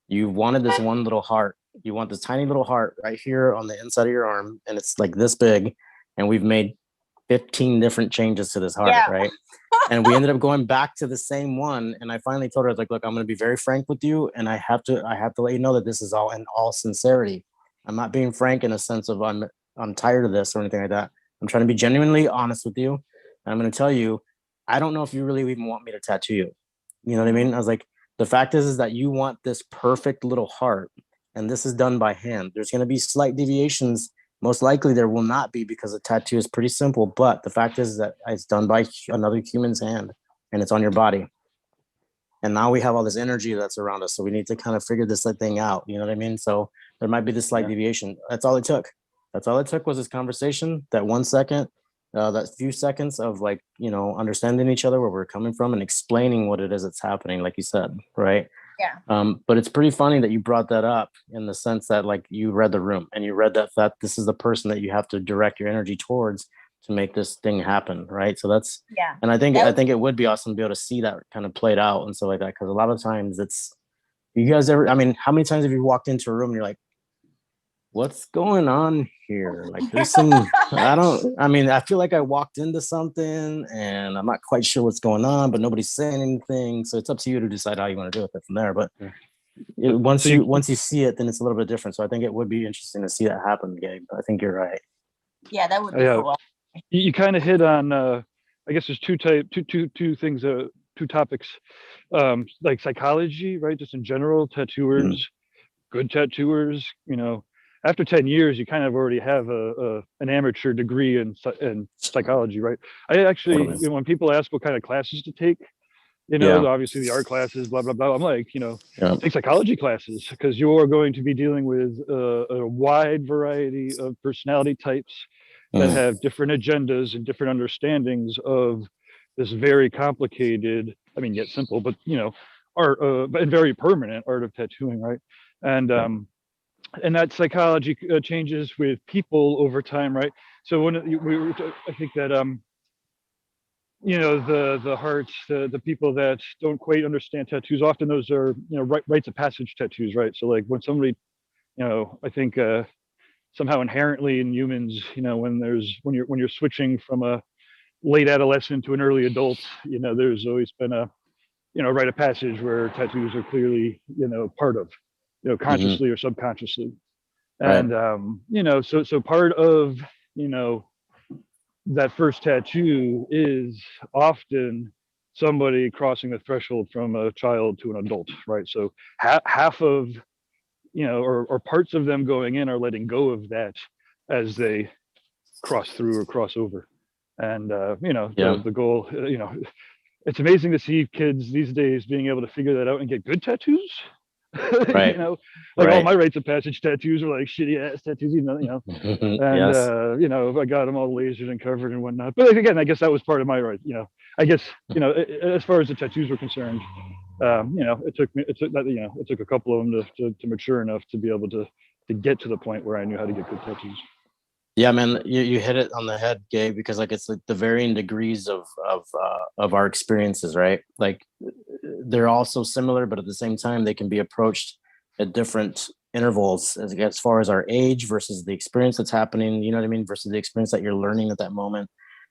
you wanted this one little heart. You want this tiny little heart right here on the inside of your arm, and it's like this big, and we've made 15 different changes to this heart, right? And we ended up going back to the same one, and I finally told her, I was like, look, I'm going to be very frank with you, and I have to let you know that this is all in all sincerity. I'm not being frank in a sense of I'm tired of this or anything like that. I'm trying to be genuinely honest with you, and I'm going to tell you, I don't know if you really even want me to tattoo you. You know what I mean? I was like, the fact is that you want this perfect little heart, and this is done by hand. There's going to be slight deviations. Most likely there will not be, because a tattoo is pretty simple. But the fact is that it's done by another human's hand, and it's on your body. And now we have all this energy that's around us. So we need to kind of figure this thing out. You know what I mean? So there might be this slight deviation. That's all it took. That's all it took was this conversation, that 1 second. That few seconds of like, understanding each other, where we're coming from, and explaining what it is that's happening, like you said, right? Yeah. But it's pretty funny that you brought that up in the sense that like you read the room and you read that this is the person that you have to direct your energy towards. to make this thing happen, right? So that's, Yeah. and I That was- think it would be awesome to be able to see that kind of played out and stuff like that, because a lot of times it's, you guys ever, I mean, how many times have you walked into a room and you're like, what's going on here? Like there's some, I mean, I feel like I walked into something and I'm not quite sure what's going on, but nobody's saying anything. So it's up to you to decide how you want to do it from there. But once you see it, then it's a little bit different. So I think it would be interesting to see that happen, Gabe. I think you're right. Yeah, that would be cool. You kind of hit on, I guess there's two things, two topics, like psychology, right? Just in general, tattooers, good tattooers, you know, after 10 years, you kind of already have an amateur degree in psychology, right? I actually, you know, when people ask what kind of classes to take, you know, obviously the art classes, blah, blah, blah. I'm like, you know, take psychology classes, because you're going to be dealing with a wide variety of personality types that have different agendas and different understandings of this very complicated, I mean, yet simple, but, you know, art, and very permanent art of tattooing, right? And that psychology changes with people over time, right? So when I think that, you know, the hearts, the people that don't quite understand tattoos, often those are, you know, rites of passage tattoos, right? So like when somebody, you know, I think somehow inherently in humans, you know, when you're switching from a late adolescent to an early adult, you know, there's always been a, you know, rite of passage where tattoos are clearly, you know, part of, you know, consciously or subconsciously. And you know, so part of, you know, that first tattoo is often somebody crossing the threshold from a child to an adult, right? So half of, you know, or parts of them going in are letting go of that as they cross through or cross over. And you know, the goal, you know, it's amazing to see kids these days being able to figure that out and get good tattoos. Right. You know, like all my rites of passage tattoos are like shitty ass tattoos, you know, and you know, I got them all lasered and covered and whatnot. But again, I guess that was part of my right, you know. I guess, you know, as far as the tattoos were concerned, you know, it took a couple of them to mature enough to be able to get to the point where I knew how to get good tattoos. Yeah, man, you hit it on the head, Gabe, because like it's like the varying degrees of our experiences, right? Like they're all so similar, but at the same time, they can be approached at different intervals as far as our age versus the experience that's happening, you know what I mean, versus the experience that you're learning at that moment.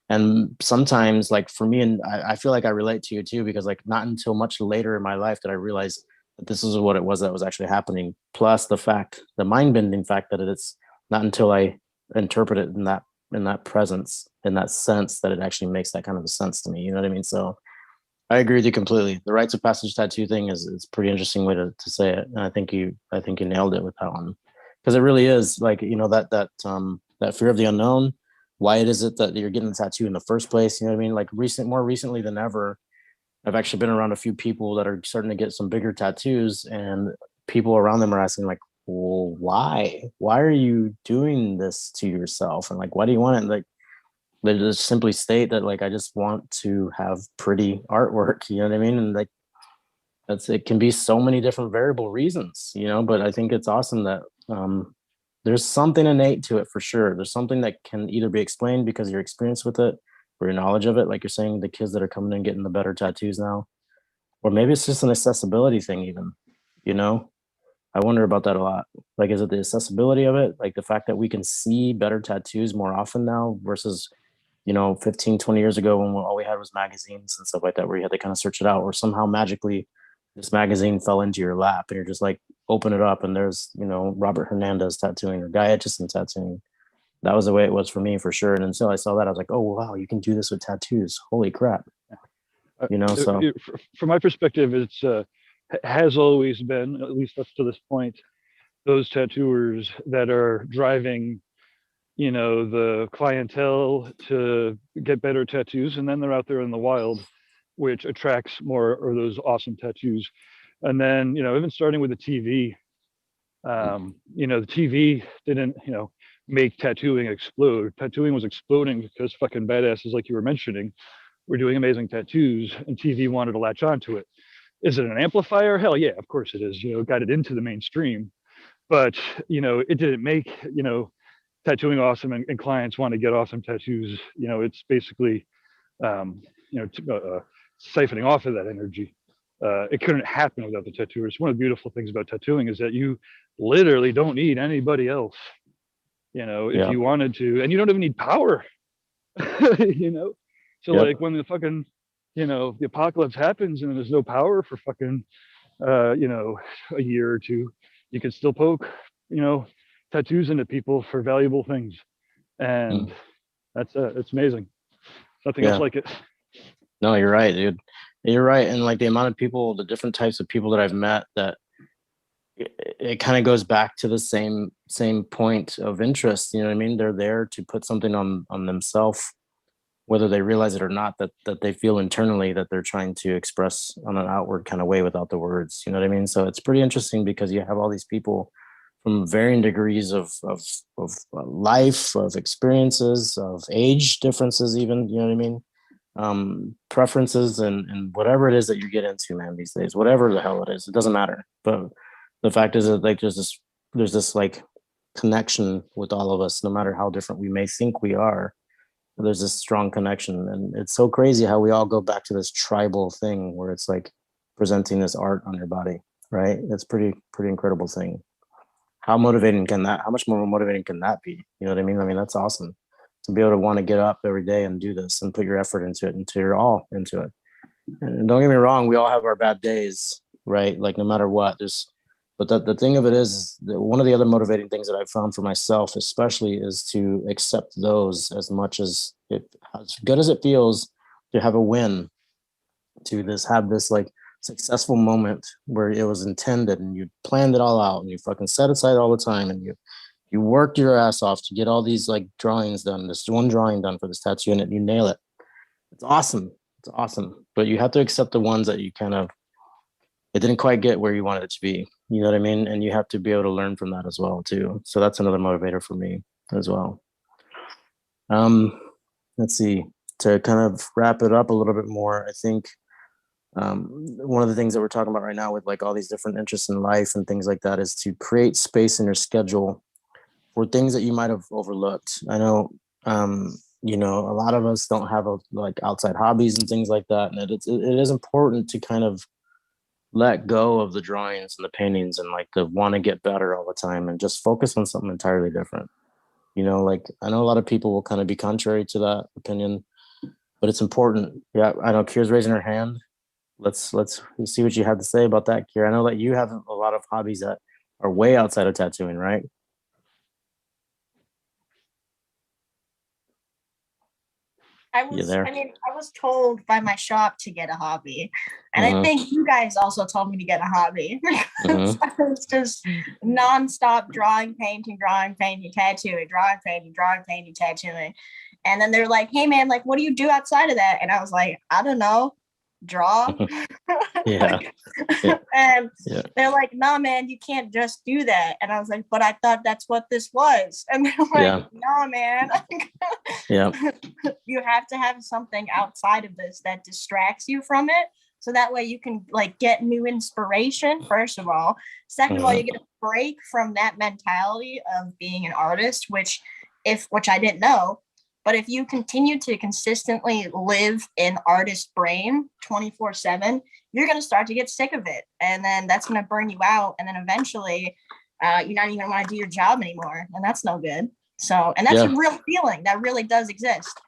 And sometimes, like for me, and I feel like I relate to you too, because like not until much later in my life did I realize that this is what it was that was actually happening. Plus the mind-bending fact that it's not until I interpret it in that presence, in that sense, that it actually makes that kind of a sense to me, you know what I mean? So I agree with you completely. The rites of passage tattoo thing is a pretty interesting way to say it, and I think you nailed it with that one, because it really is like, you know, that fear of the unknown. Why is it that you're getting the tattoo in the first place? You know what I mean? Like more recently than ever, I've actually been around a few people that are starting to get some bigger tattoos, and people around them are asking like, well, why are you doing this to yourself? And like, why do you want it? And like, they just simply state that like, I just want to have pretty artwork, you know what I mean? And like, it can be so many different variable reasons, you know, but I think it's awesome that there's something innate to it for sure. There's something that can either be explained because of your experience with it or your knowledge of it, like you're saying, the kids that are coming in getting the better tattoos now, or maybe it's just an accessibility thing even, you know. I wonder about that a lot. Like, is it the accessibility of it? Like the fact that we can see better tattoos more often now versus, you know, 15, 20 years ago when all we had was magazines and stuff like that, where you had to kind of search it out, or somehow magically this magazine fell into your lap and you're just like, open it up and there's, you know, Robert Hernandez tattooing or Guy Etchison tattooing. That was the way it was for me for sure. And until I saw that, I was like, oh, wow, you can do this with tattoos. Holy crap. You know, so from my perspective, it's has always been, at least up to this point, those tattooers that are driving, you know, the clientele to get better tattoos, and then they're out there in the wild, which attracts more of those awesome tattoos. And then, you know, even starting with the TV, you know, the TV didn't, you know, make tattooing explode. Tattooing was exploding because fucking badasses like you were mentioning were doing amazing tattoos, and TV wanted to latch onto it. Is it an amplifier? Hell yeah, of course it is. You know, it got it into the mainstream, but you know, it didn't make, you know, tattooing awesome and clients want to get awesome tattoos, it's basically, siphoning off of that energy. It couldn't happen without the tattooers. One of the beautiful things about tattooing is that you literally don't need anybody else, if you wanted to, and you don't even need power, So like when the fucking, the apocalypse happens and there's no power for fucking, a year or two, you can still poke, tattoos into people for valuable things. And that's it's amazing. Nothing else like it. No, you're right, dude. You're right. And like the amount of people, the different types of people that I've met, that it kind of goes back to the same point of interest. You know what I mean? They're there to put something on themselves, whether they realize it or not, that they feel internally that they're trying to express on an outward kind of way without the words. You know what I mean? So it's pretty interesting because you have all these people from varying degrees of life, of experiences, of age differences, even, you know what I mean? Preferences and whatever it is that you get into, man, these days, whatever the hell it is, it doesn't matter. But the fact is that like there's this like connection with all of us, no matter how different we may think we are. There's this strong connection, and it's so crazy how we all go back to this tribal thing where it's like presenting this art on your body, right? It's pretty incredible thing. How motivating can that? How much more motivating can that be? You know what I mean? I mean, that's awesome to be able to want to get up every day and do this and put your effort into it, until you're all into it. And don't get me wrong, we all have our bad days, right? Like no matter what, but the thing of it is that one of the other motivating things that I've found for myself, especially, is to accept those as much as good as it feels to have a win, to have this like successful moment where it was intended and you planned it all out and you fucking set aside all the time and you worked your ass off to get all these like drawings done, this one drawing done for this tattoo, and you nail it. It's awesome. It's awesome. But you have to accept the ones that you it didn't quite get where you wanted it to be. You know what I mean? And you have to be able to learn from that as well too. So that's another motivator for me as well. Let's see, to kind of wrap it up a little bit more, I think one of the things that we're talking about right now with like all these different interests in life and things like that is to create space in your schedule for things that you might have overlooked. I know, a lot of us don't have like outside hobbies and things like that. And it is important to kind of let go of the drawings and the paintings and like the want to get better all the time and just focus on something entirely different. Like I know a lot of people will kind of be contrary to that opinion, but it's important. Yeah, I know Kira's raising her hand. Let's see what you have to say about that, Kira. I know that you have a lot of hobbies that are way outside of tattooing, right? I was told by my shop to get a hobby. And I think you guys also told me to get a hobby. So it's just nonstop drawing, painting, tattooing, drawing, painting, tattooing. And then they're like, hey man, like, what do you do outside of that? And I was like, I don't know, draw. And they're like, no man, you can't just do that. And I was like, but I thought that's what this was. And they're like, no man. You have to have something outside of this that distracts you from it, so that way you can like get new inspiration, first of all. Second of all, you get a break from that mentality of being an artist, which I didn't know. But if you continue to consistently live in artist brain 24/7, you're going to start to get sick of it. And then that's going to burn you out. And then eventually you're not even going to want to do your job anymore. And that's no good. So, and that's a real feeling that really does exist.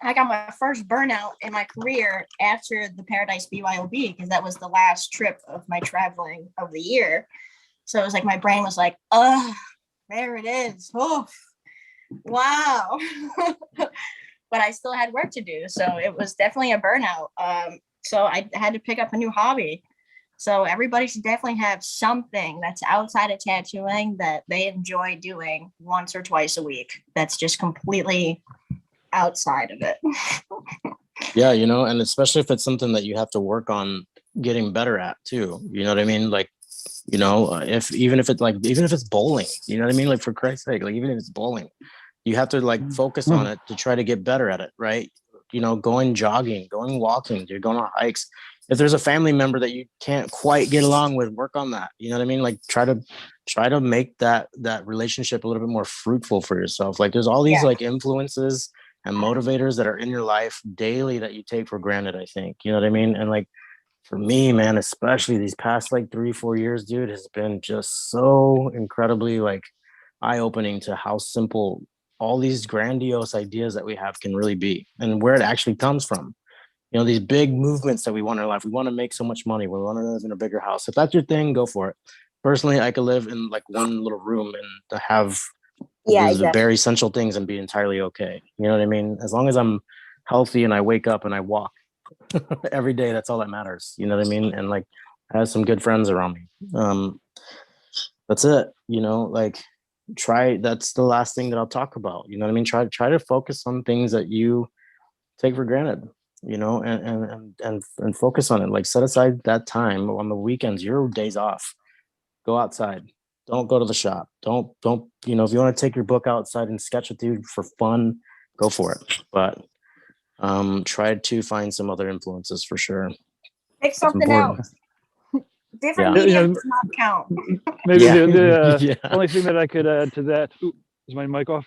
I got my first burnout in my career after the Paradise BYOB, because that was the last trip of my traveling of the year. So it was like my brain was like, oh, there it is. Oof. Wow. But I still had work to do. So it was definitely a burnout. So I had to pick up a new hobby. So everybody should definitely have something that's outside of tattooing that they enjoy doing once or twice a week. That's just completely outside of it. Yeah, and especially if it's something that you have to work on getting better at too. You know what I mean? Like, even if it's bowling, you know what I mean? Like, for Christ's sake, like even if it's bowling, you have to like focus on it to try to get better at it, right? Going jogging, going walking, you're going on hikes. if there's a family member that you can't quite get along with, work on that. You know what I mean? Like try to make that relationship a little bit more fruitful for yourself. Like there's all these like influences and motivators that are in your life daily that you take for granted, I think. You know what I mean? And like for me, man, especially these past like 3-4 years, dude, has been just so incredibly like eye-opening to how simple all these grandiose ideas that we have can really be and where it actually comes from. You know, these big movements that we want in our life. We want to make so much money. We want to live in a bigger house. If that's your thing, go for it. Personally, I could live in like one little room and have the very essential things and be entirely okay. You know what I mean? As long as I'm healthy and I wake up and I walk every day, that's all that matters. You know what I mean? And like I have some good friends around me. That's it. You know, like that's the last thing that I'll talk about. You know what I mean? Try to focus on things that you take for granted, you know, and focus on it. Like set aside that time on the weekends, your days off. Go outside. Don't go to the shop. Don't, you know, if you want to take your book outside and sketch with you for fun, go for it. But try to find some other influences for sure. Pick something else. Different Yeah. mediums does not count. Maybe the only thing that I could add to that. Ooh, is my mic off?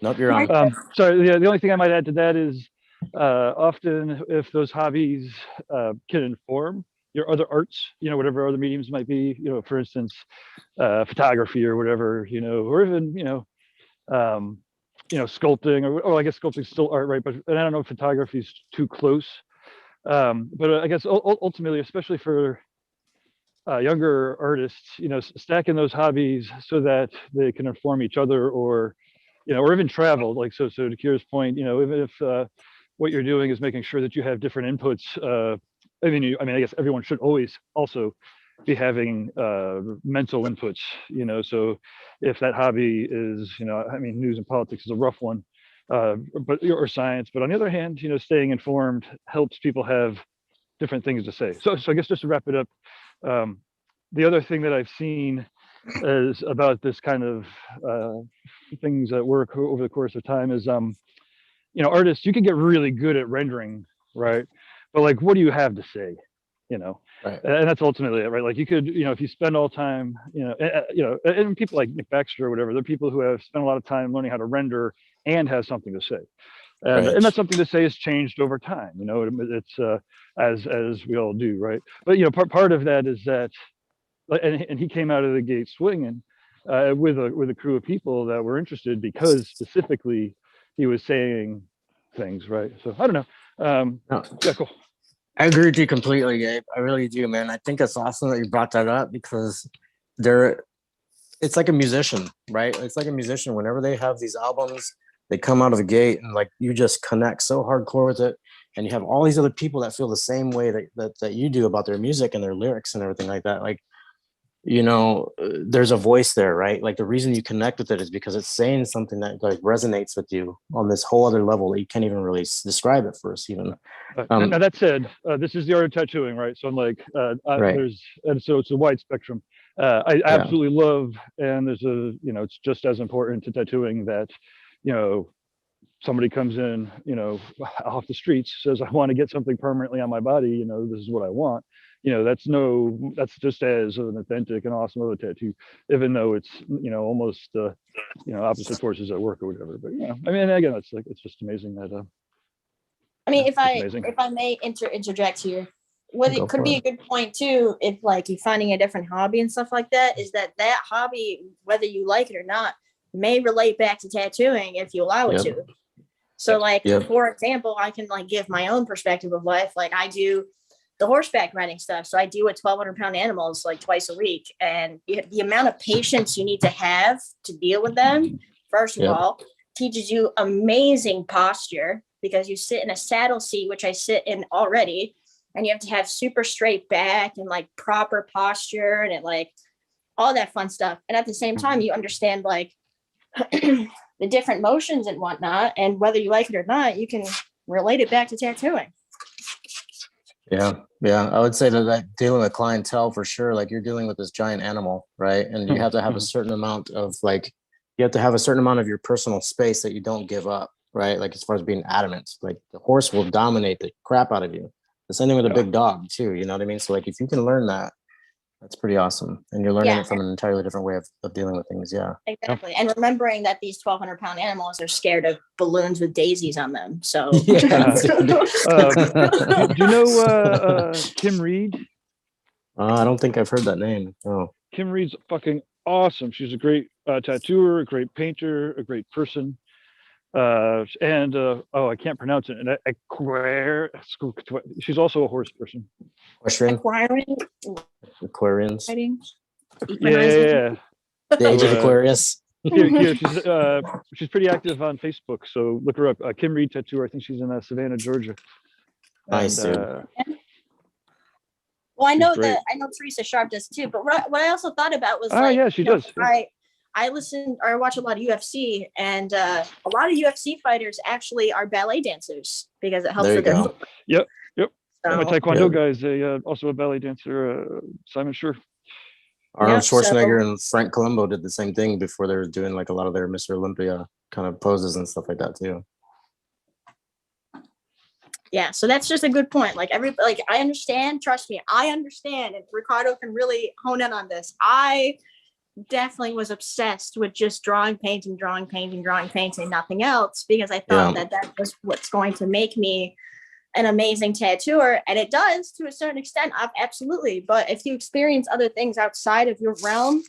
Nope, you're on. Sorry, the only thing I might add to that is often if those hobbies can inform your other arts, you know, whatever other mediums might be, you know, for instance, photography or whatever, you know, or even, you know, sculpting or I guess sculpting's still art, right? But I don't know if photography is too close. But I guess ultimately, especially for younger artists, you know, stacking those hobbies so that they can inform each other, or, you know, or even travel. Like so to Kira's point, you know, even if what you're doing is making sure that you have different inputs. I mean, I guess everyone should always also be having mental inputs, you know. So if that hobby is, you know, I mean, news and politics is a rough one, but or science. But on the other hand, you know, staying informed helps people have different things to say. So I guess just to wrap it up, the other thing that I've seen is about this kind of things that work over the course of time is, you know, artists, you can get really good at rendering, right? But like, what do you have to say? You know, right. And that's ultimately it, right? Like you could, you know, if you spend all time, you know, and people like Nick Baxter or whatever, they're people who have spent a lot of time learning how to render and have something to say. And that something to say has changed over time. You know, it's as we all do, right? But you know, part of that is that, and he came out of the gate swinging with a crew of people that were interested because specifically he was saying things, right? So I don't know. Yeah, cool. I agree with you completely, Gabe. I really do, man. I think it's awesome that you brought that up because it's like a musician, right? It's like a musician. Whenever they have these albums, they come out of the gate and like you just connect so hardcore with it, and you have all these other people that feel the same way that you do about their music and their lyrics and everything like that. Like, you know, there's a voice there, right? Like the reason you connect with it is because it's saying something that like resonates with you on this whole other level that you can't even really describe at first, even. Now that said, this is the art of tattooing, right? So I'm like, right. So it's a wide spectrum. I absolutely love, and there's you know, it's just as important to tattooing that, you know, somebody comes in, you know, off the streets, says, I want to get something permanently on my body, you know, this is what I want. You know, that's just as an authentic and awesome of a tattoo, even though it's, you know, almost, you know, opposite forces at work or whatever. But, you know, I mean, again, it's just amazing that, I mean, if I may interject here, what it could be a good point too, if like you're finding a different hobby and stuff like that, is that hobby, whether you like it or not, may relate back to tattooing if you allow it to. So like, for example, I can like give my own perspective of life. Like I do the horseback riding stuff. So I deal with 1,200-pound animals like twice a week. And the amount of patience you need to have to deal with them, first of all, teaches you amazing posture because you sit in a saddle seat, which I sit in already. And you have to have super straight back and like proper posture and it like all that fun stuff. And at the same time, you understand like the different motions and whatnot. And whether you like it or not, you can relate it back to tattooing. Yeah. I would say that dealing with clientele for sure, like you're dealing with this giant animal, right? And you have to have a certain amount of like, you have to have a certain amount of your personal space that you don't give up, right? Like as far as being adamant, like the horse will dominate the crap out of you. The same thing with a big dog too. You know what I mean? So like, if you can learn that, that's pretty awesome. And you're learning it from an entirely different way of dealing with things. Yeah. Exactly. And remembering that these 1,200-pound animals are scared of balloons with daisies on them. So Yeah. Do you know Kim Reed? I don't think I've heard that name. Oh. Kim Reed's fucking awesome. She's a great tattooer, a great painter, a great person. I can't pronounce it. She's also a horse person. Equestrian? acquiring, Aquarians. writing, Yeah. The Age of Aquarius. She's pretty active on Facebook, so look her up. Kim Reed Tattooer. I think she's in Savannah, Georgia. Nice, dude. Well, I know Teresa Sharp does too, but what I also thought about was she does. I listen or watch a lot of UFC, and a lot of UFC fighters actually are ballet dancers because it helps with their footwork. Yep. So, My Taekwondo guys, also a ballet dancer, Simon Schur. Arnold Schwarzenegger and Frank Colombo did the same thing before they were doing like a lot of their Mr. Olympia kind of poses and stuff like that too. Yeah, so that's just a good point. Like I understand, trust me, I understand, and Ricardo can really hone in on this. I definitely was obsessed with just drawing, painting, nothing else, because I thought that was what's going to make me an amazing tattooer, and it does to a certain extent, absolutely. But if you experience other things outside of your realm,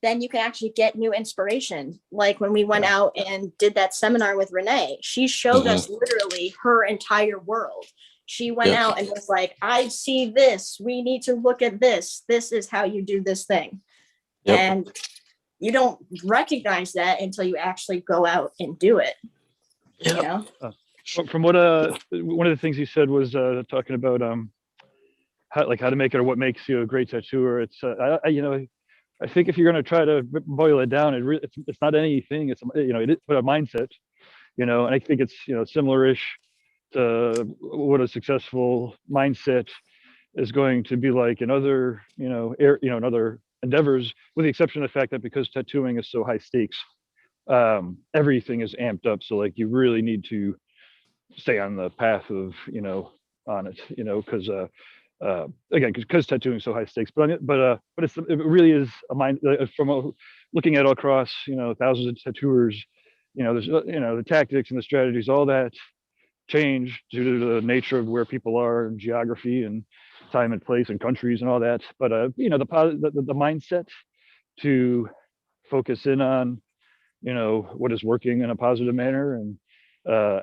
then you can actually get new inspiration. Like when we went out and did that seminar with Renee, she showed us literally her entire world. She went out and was like, I see this, we need to look at this. This is how you do this thing. And you don't recognize that until you actually go out and do it. You know? From what one of the things he said was talking about how to make it or what makes you a great tattooer. It's I think if you're going to try to boil it down, it's not anything. It's but a mindset, and I think it's similar-ish to what a successful mindset is going to be like in other in other endeavors, with the exception of the fact that because tattooing is so high stakes, everything is amped up. So like you really need to stay on the path of on it because again because tattooing is so high stakes, but it really is a mind from looking at all across thousands of tattooers, there's the tactics and the strategies, all that change due to the nature of where people are and geography and time and place and countries and all that, but the mindset to focus in on what is working in a positive manner and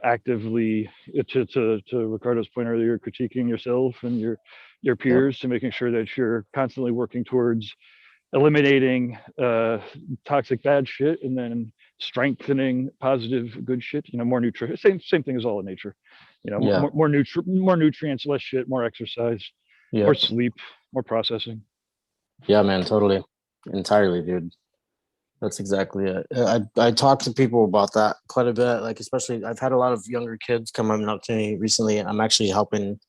actively to Ricardo's point earlier, critiquing yourself and your peers to making sure that you're constantly working towards eliminating toxic bad shit and then strengthening positive good shit. More nutrition. Same thing as all in nature. More nutrients, less shit, more exercise, more sleep, more processing. Yeah, man, totally, entirely, dude. That's exactly it. I talk to people about that quite a bit. Like, especially, I've had a lot of younger kids come up to me recently. I'm actually helping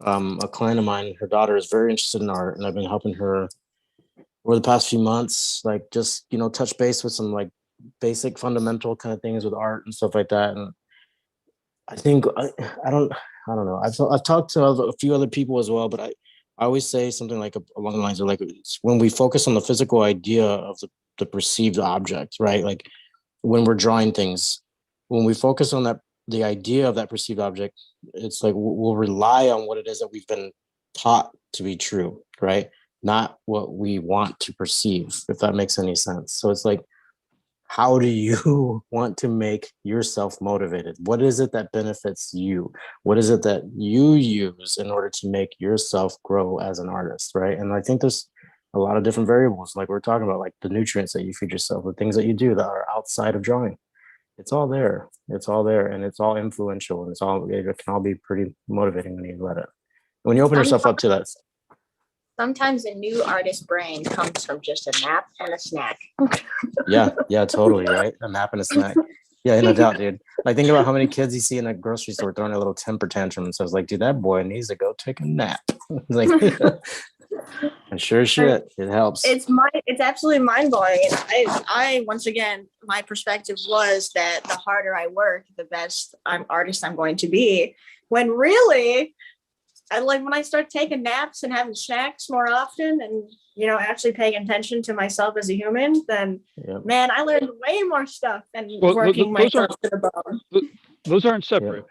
a client of mine. Her daughter is very interested in art, and I've been helping her over the past few months. Like, just touch base with some like basic, fundamental kind of things with art and stuff like that. And I think I don't know. I've talked to a few other people as well, but I always say something like along the lines of like, when we focus on the physical idea of the perceived object, right? Like when we're drawing things, when we focus on the idea of that perceived object, it's like we'll rely on what it is that we've been taught to be true, right? Not what we want to perceive, if that makes any sense. So it's like, how do you want to make yourself motivated? What is it that benefits you? What is it that you use in order to make yourself grow as an artist, right? And I think there's a lot of different variables, like we're talking about, like the nutrients that you feed yourself, the things that you do that are outside of drawing. It's all there, and it's all influential, and it can all be pretty motivating when you let it. When you open yourself up to that. Sometimes a new artist brain comes from just a nap and a snack. Yeah, totally, right? A nap and a snack. Yeah, no doubt, dude. Like, think about how many kids you see in a grocery store throwing a little temper tantrum, and so it's like, dude, that boy needs to go take a nap. Like, and sure shit, it helps. It's absolutely mind-blowing. And I once again, my perspective was that the harder I work, the best artist I'm going to be. When really, I like when I start taking naps and having snacks more often and, you know, actually paying attention to myself as a human, then Yep. man, I learned way more stuff than Well, working those myself to the bone. those aren't separate.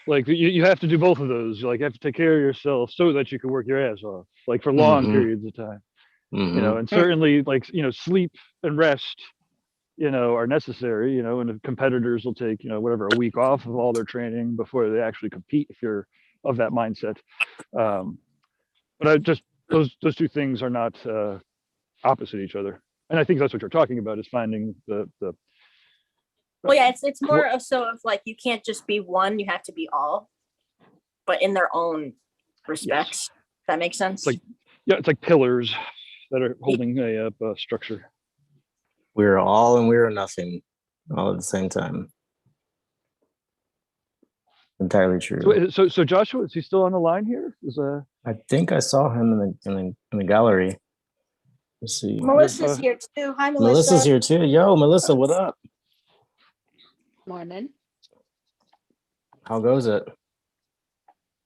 Like you have to do both of those. Like you have to take care of yourself so that you can work your ass off, like for long Mhm. periods of time. Mhm. You know, and certainly like, you know, sleep and rest, you know, are necessary, you know, and the competitors will take, you know, whatever, a week off of all their training before they actually compete if you're of that mindset. But I just those two things are not opposite each other. And I think that's what you're talking about, is finding the Well, yeah, it's more of so of like you can't just be one, you have to be all, but in their own respects. If that makes sense. it's like pillars that are holding a structure. We're all and we're nothing all at the same time. Entirely true. So Joshua, is he still on the line here? I think I saw him in the gallery. Let's see. Melissa's here too. Hi, Melissa. Melissa's here too. Yo, Melissa, what up? Morning. How goes it?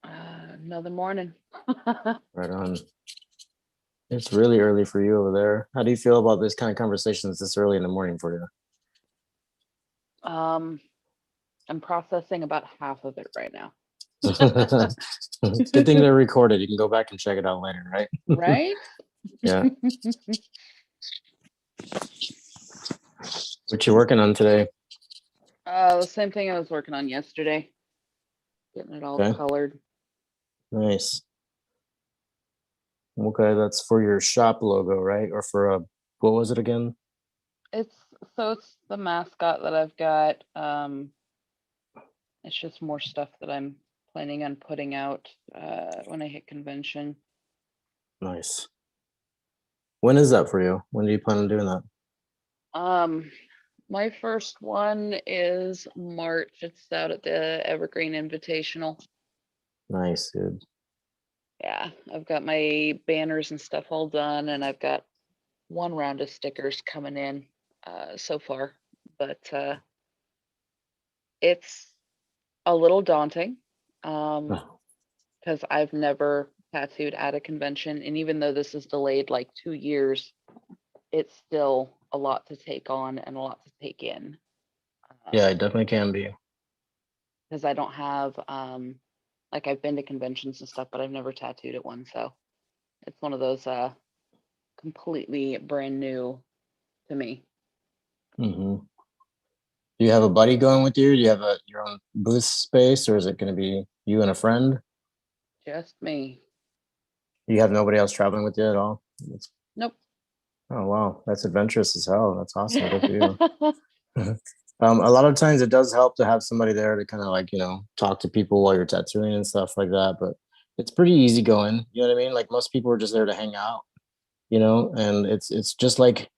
Another morning. Right on. It's really early for you over there. How do you feel about this kind of conversations this early in the morning for you? I'm processing about half of it right now. Good thing they're recorded. You can go back and check it out later, right? Right? Yeah. What you working on today? The same thing I was working on yesterday. Getting it all Okay. colored. Nice. Okay, that's for your shop logo, right? Or for what was it again? It's the mascot that I've got. It's just more stuff that I'm planning on putting out when I hit convention. Nice. When is that for you? When do you plan on doing that? My first one is March. It's out at the Evergreen Invitational. Nice, dude. Yeah, I've got my banners and stuff all done, and I've got one round of stickers coming in so far, but it's a little daunting because I've never tattooed at a convention, and even though this is delayed like 2 years, it's still a lot to take on and a lot to take in. Yeah, it definitely can be. Because I don't have like I've been to conventions and stuff, but I've never tattooed at one, so it's one of those completely brand new to me. Mm-hmm. Do you have a buddy going with you? Do you have your own booth space, or is it going to be you and a friend? Just me. You have nobody else traveling with you at all? Nope. Oh wow, that's adventurous as hell. That's awesome. Good for you. A lot of times it does help to have somebody there to kind of like, you know, talk to people while you're tattooing and stuff like that. But it's pretty easy going. You know what I mean? Like most people are just there to hang out, you know, and it's just like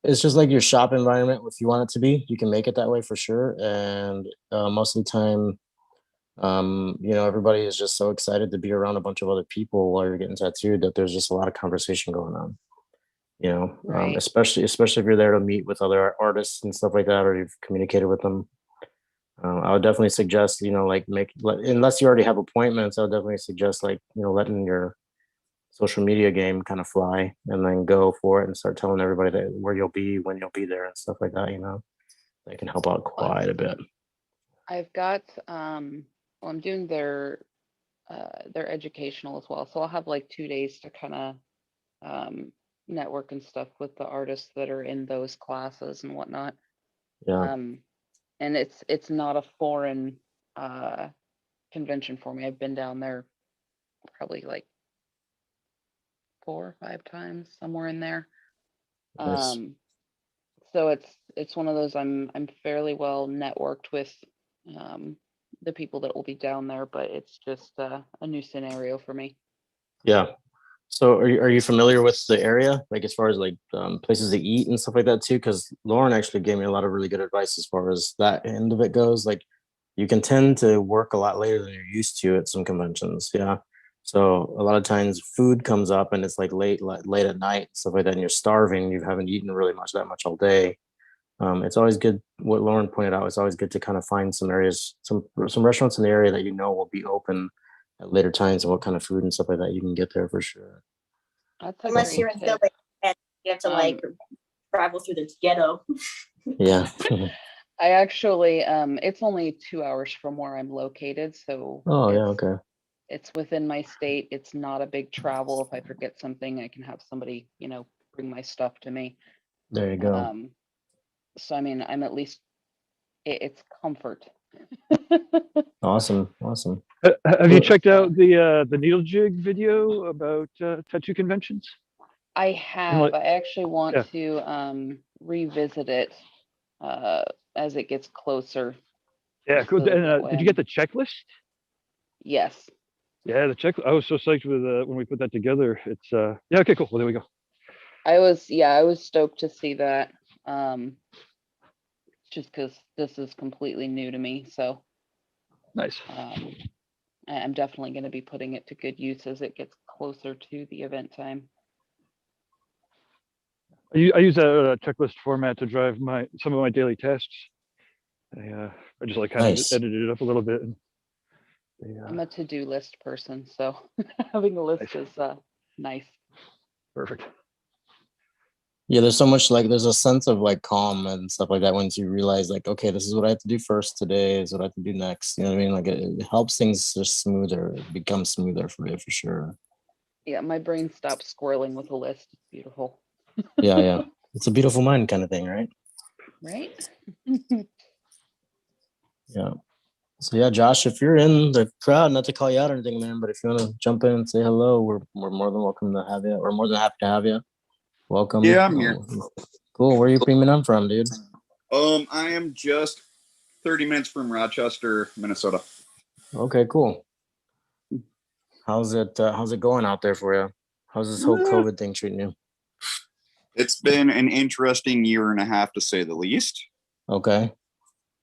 your shop environment. If you want it to be, you can make it that way for sure. And most of the time, you know, everybody is just so excited to be around a bunch of other people while you're getting tattooed that there's just a lot of conversation going on. You know, Right. especially if you're there to meet with other artists and stuff like that, or you've communicated with them. I would definitely suggest, you know, like unless you already have appointments, I would definitely suggest like, you know, letting your social media game kind of fly and then go for it and start telling everybody that where you'll be, when you'll be there and stuff like that, you know, that can help out quite a bit. I've got well, I'm doing their educational as well, so I'll have like 2 days to kind of network and stuff with the artists that are in those classes and whatnot. Yeah. And it's not a foreign convention for me. I've been down there probably like 4 or 5 times, somewhere in there. Nice. So it's one of those I'm fairly well networked with the people that will be down there, but it's just a new scenario for me. Yeah. So are you familiar with the area, like as far as like places to eat and stuff like that too? Because Lauren actually gave me a lot of really good advice as far as that end of it goes. Like you can tend to work a lot later than you're used to at some conventions. Yeah. So a lot of times food comes up and it's like late at night, stuff like that, and you're starving. You haven't eaten really that much all day. It's always good. What Lauren pointed out, it's always good to kind of find some areas, some restaurants in the area that you know will be open at later times and what kind of food and stuff like that you can get there for sure. That's a Unless great you're in tip. Philly and you have to like travel through the ghetto. Yeah. I actually, it's only 2 hours from where I'm located, so Oh yeah, it's okay. it's within my state. It's not a big travel. If I forget something, I can have somebody, bring my stuff to me. There you go. So I mean, I'm at least it's comfort. Awesome. Have you checked out the needle jig video about tattoo conventions? I have. I actually want Yeah. to revisit it as it gets closer. Yeah, cool. So that And, did you get the checklist? Yes. Yeah, the checklist. I was so psyched with when we put that together. It's yeah, okay, cool. Well, there we go. I was stoked to see that. Just because this is completely new to me. So Nice. I'm definitely going to be putting it to good use as it gets closer to the event time. I use a checklist format to drive some of my daily tasks. I just like kind Nice. of edited it up a little bit. And I'm a to-do list person, so having a list Nice. is nice. Perfect. Yeah, there's so much there's a sense of calm and stuff like that once you realize okay, this is what I have to do first today, this is what I have to do next. You know what I mean? It helps things just smoother, it becomes smoother for you for sure. Yeah, my brain stops squirreling with a list. It's beautiful. Yeah. It's a beautiful mind kind of thing, right? Right? Yeah. So yeah, Josh, if you're in the crowd, not to call you out or anything, man, but if you want to jump in and say hello, we're more than welcome to have you. We're more than happy to have you. Welcome. Yeah, I'm here. Cool. Where are you beaming in from, dude? I am just 30 minutes from Rochester, Minnesota. Okay, cool. How's it going out there for you? How's this whole COVID thing treating you? It's been an interesting year and a half, to say the least. Okay.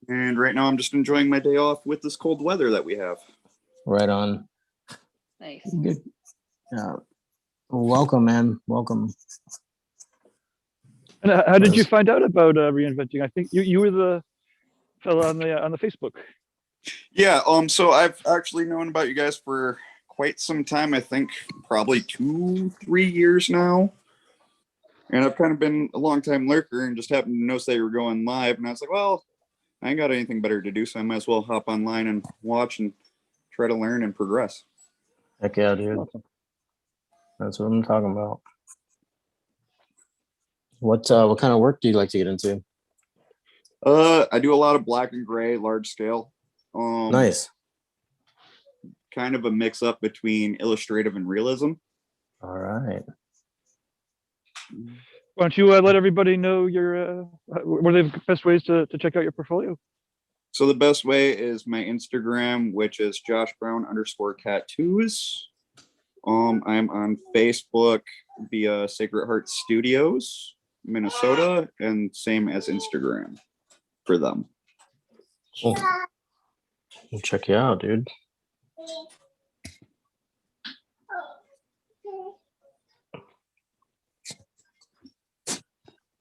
And right now I'm just enjoying my day off with this cold weather that we have. Right on. Nice. Good. Yeah. Welcome, man. Welcome. And how did you find out about reinventing? I think you were the fellow on the Facebook. Yeah, so I've actually known about you guys for quite some time. I think probably 2-3 years now. And I've kind of been a long time lurker and just happened to notice they were going live. And I was like, well, I ain't got anything better to do, so I might as well hop online and watch and try to learn and progress. Heck yeah, dude. Awesome. That's what I'm talking about. What kind of work do you like to get into? I do a lot of black and gray, large scale. Nice. Kind of a mix up between illustrative and realism. All right. Why don't you let everybody know what are the best ways to check out your portfolio? So the best way is my Instagram, which is joshbrown_tattoos. I'm on Facebook via Sacred Heart Studios, Minnesota, and same as Instagram for them. Cool. We'll check you out, dude.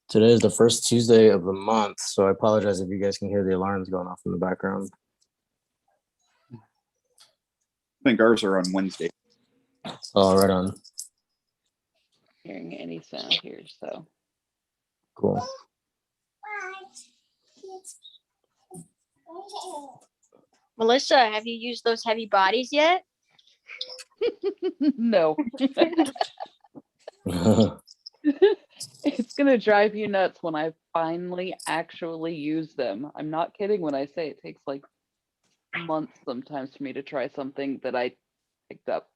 Today is the first Tuesday of the month, so I apologize if you guys can hear the alarms going off in the background. I think ours are on Wednesday. Oh, right on. Hearing any sound here, so. Cool. Melissa, have you used those heavy bodies yet? No. It's gonna drive you nuts when I finally actually use them. I'm not kidding when I say it takes like months sometimes for me to try something that I picked up.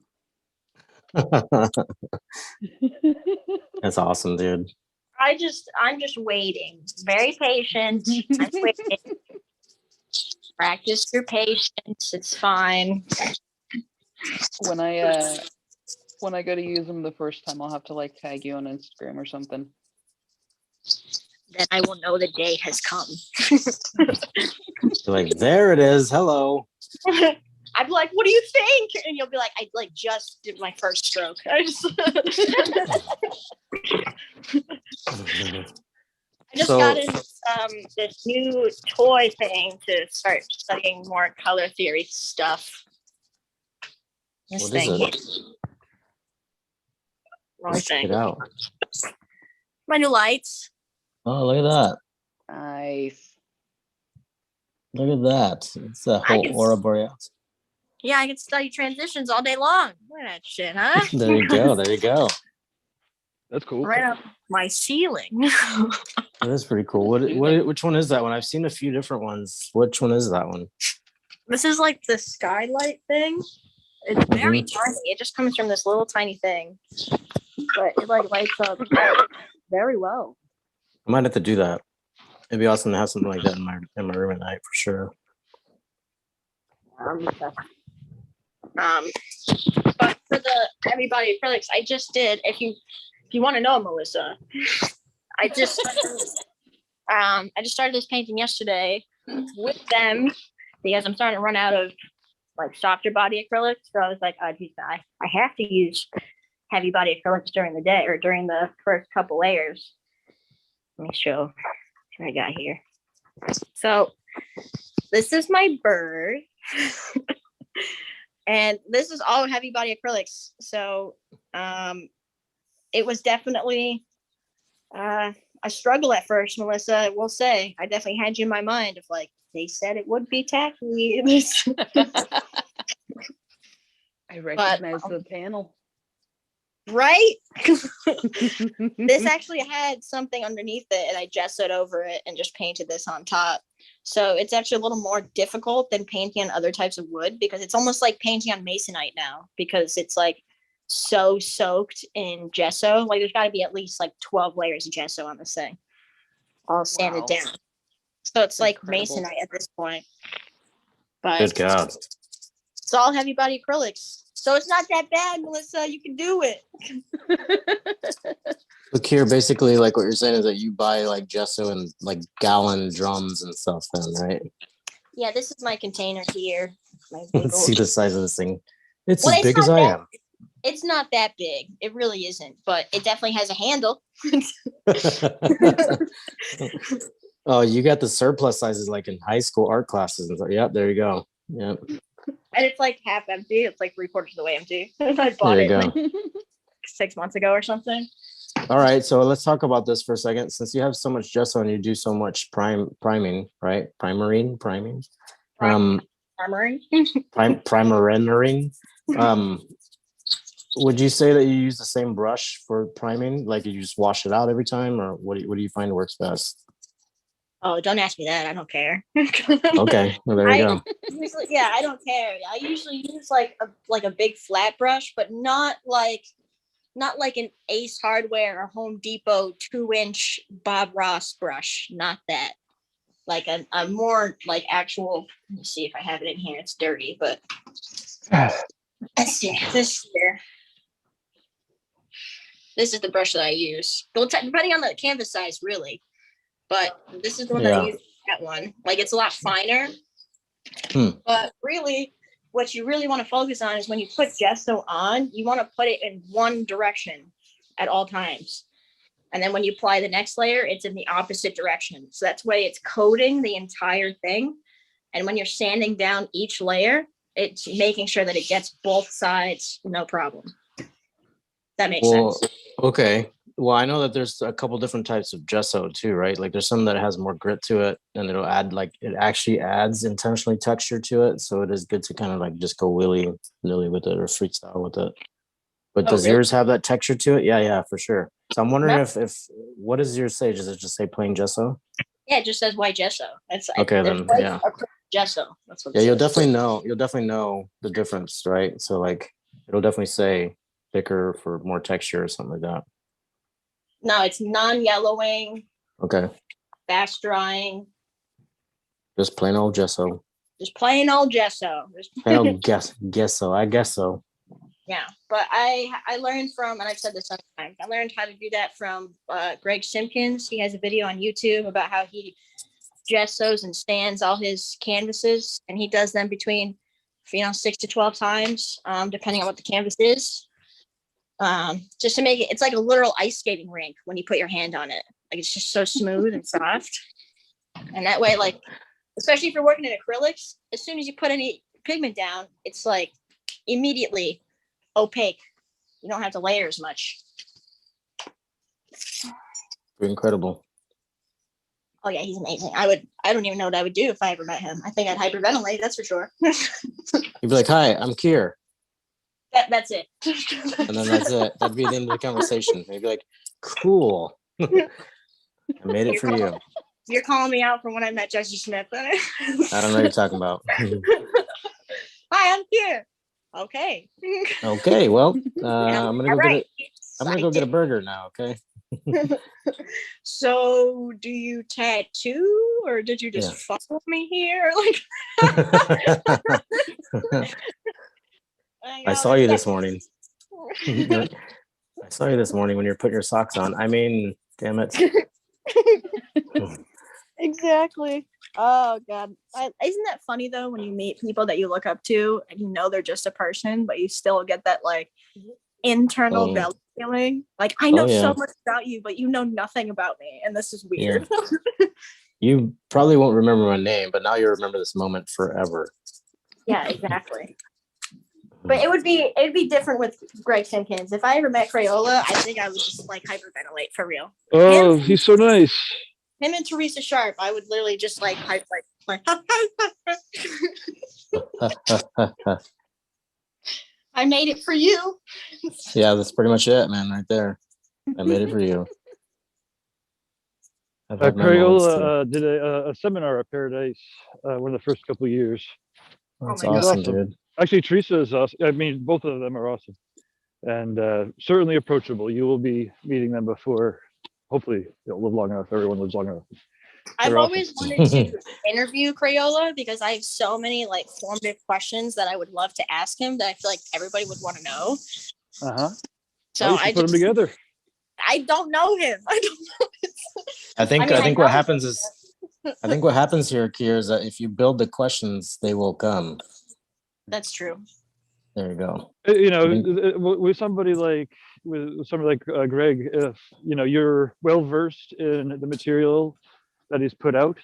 That's awesome, dude. I'm just waiting. Very patient. I'm waiting. Practice your patience. It's fine. When I go to use them the first time, I'll have to tag you on Instagram or something. Then I will know the day has come. You're like, there it is. Hello. I'd be like, what do you think? And you'll be like, I just did my first stroke. I just got in this new toy thing to start studying more color theory stuff. This What is thing. it? Wrong Let's check thing. it out. My new lights. Oh, look at that. Nice. Look at that. It's a I whole can- aura borealis. Yeah, I can study transitions all day long. Look at that shit, huh? There you go. There you go. That's cool. Right up my ceiling. That is pretty cool. Which one is that one? I've seen a few different ones. Which one is that one? This is like the skylight thing. It's very tiny. It just comes from this little tiny thing, but it like lights up very well. I might have to do that. It'd be awesome to have something like that in my room at night for sure. But for the heavy body acrylics, I just did. If you want to know, Melissa, I just started this painting yesterday with them because I'm starting to run out of like softer body acrylics. So I was like, I have to use heavy body acrylics during the day or during the first couple layers. Let me show what I got here. So this is my bird. And this is all heavy body acrylics. So it was definitely a struggle at first, Melissa. I will say, I definitely had you in my mind of like, they said it would be tacky. I recognize the panel. Right? This actually had something underneath it, and I gessoed over it and just painted this on top. So it's actually a little more difficult than painting on other types of wood because it's almost like painting on masonite now because it's like so soaked in gesso. Like there's got to be at least like 12 layers of gesso on this thing, all sanded Wow. down. So it's like Incredible. masonite at this point. But Good God. it's all heavy body acrylics. So it's not that bad, Melissa. You can do it. Look here, basically, like what you're saying is that you buy like gesso and like gallon drums and stuff, then, right? Yeah, this is my container here. My big Let's see old- the size of this thing. It's Well, as it's big as not I that- am. It's not that big. It really isn't, but it definitely has a handle. Oh, you got the surplus sizes like in high school art classes and stuff. Yep, there you go. Yep, And it's like half empty. It's like 3/4 of the way empty. I bought there it you go. like 6 months ago or something. All right, so let's talk about this for a second. Since you have so much gesso and you do so much priming, right? Priming. Armory. Primering. Would you say that you use the same brush for priming? Like you just wash it out every time, or what do you find works best? Oh, don't ask me that. I don't care. Okay, well, there you go. Usually, yeah, I don't care. I usually use like a big flat brush, but not like an Ace Hardware or Home Depot 2-inch Bob Ross brush. Not that. Like a more like actual. Let me see if I have it in here. It's dirty, but let's see. This here. This is the brush that I use. Well, depending on the canvas size, really. But this is the one that I Yeah. use. That one, like it's a lot finer. But really, what you really want to focus on is when you put gesso on, you want to put it in one direction at all times. And then when you apply the next layer, it's in the opposite direction. So that's why it's coating the entire thing. And when you're sanding down each layer, it's making sure that it gets both sides, no problem. That makes Well, sense. okay. Well, I know that there's a couple different types of gesso too, right? Like there's some that has more grit to it and it'll add like it actually adds intentionally texture to it. So it is good to kind of like just go willy-nilly with it or freestyle with it. But does really? yours have that texture to it? Yeah, for sure. So I'm wondering No. if what does yours say? Does it just say plain gesso? Yeah, it just says white gesso. That's Okay, there's then, white yeah. acrylic gesso. That's what it Yeah, you'll says. definitely know the difference, right? So like it'll definitely say thicker for more texture or something like that. No, it's non-yellowing, Okay. fast drying, Just plain old gesso. just plain old gesso. Plain old gesso. I guess so. Yeah, but I learned from, and I've said this sometimes, I learned how to do that from Greg Simpkins. He has a video on YouTube about how he gessos and stands all his canvases, and he does them between 6 to 12 times, depending on what the canvas is. Just to make it, it's like a literal ice skating rink when you put your hand on it. Like it's just so smooth and soft. And that way, like, especially if you're working in acrylics, as soon as you put any pigment down, it's like immediately opaque. You don't have to layer as much. Incredible. Oh yeah, he's amazing. I don't even know what I would do if I ever met him. I think I'd hyperventilate, that's for sure. You'd be like, "Hi, I'm Kier," That's it. and then that's it. That'd be the end of the conversation. They'd be like, "Cool, I made it for you." You're calling me out for when I met Jesse Smith. I don't know what you're talking about. Hi, I'm here. Okay. Okay, well, Yeah, I'm gonna all go right. I'm gonna go get a burger now. Okay. So, do you tattoo, or did you just Yeah. fuck with me here? Like, I saw you this morning. I saw you this morning when you were putting your socks on. I mean, damn it. Exactly. Oh god, isn't that funny though when you meet people that you look up to and you know they're just a person, but you still get that like internal Oh. belly feeling? Like I know Oh, yeah. so much about you, but you know nothing about me, and this is weird. You probably won't remember my name, but now you remember this moment forever. Yeah, exactly. But it'd be different with Greg Simpkins. If I ever met Crayola, I think I would just like hyperventilate for real. Oh, he's so nice. Him and Teresa Sharp, I would literally just like I made it for you. Yeah, that's pretty much it, man, right there. I made it for you. I've had my moments, too. Crayola did a seminar at Paradise one of the first couple of years. That's Oh my awesome, God. dude. Actually, Teresa is awesome. I mean, both of them are awesome, and certainly approachable. You will be meeting them before, hopefully, you'll live long enough. Everyone lives long enough. I've They're awesome. always wanted to interview Crayola because I have so many like formative questions that I would love to ask him that I feel like everybody would want to know. Uh-huh. So Oh, you should I put them together. I don't know him. I don't know. I think mean, I think know what him. happens is I think what happens here, Kier, is that if you build the questions, they will come. That's true. There you go. You know, I think- with somebody like Greg, if you know you're well versed in the material that he's put out,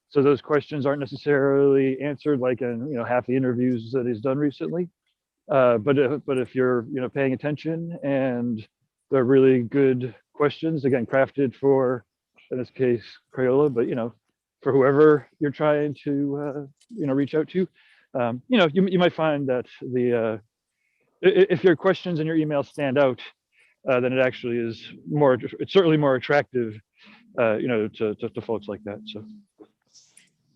so those questions aren't necessarily answered like in half the interviews that he's done recently. But if you're paying attention and they're really good questions, again crafted for, in this case, Crayola, but for whoever you're trying to reach out to, you might find that if your questions and your emails stand out, then it actually is it's certainly more attractive, to folks like that. So.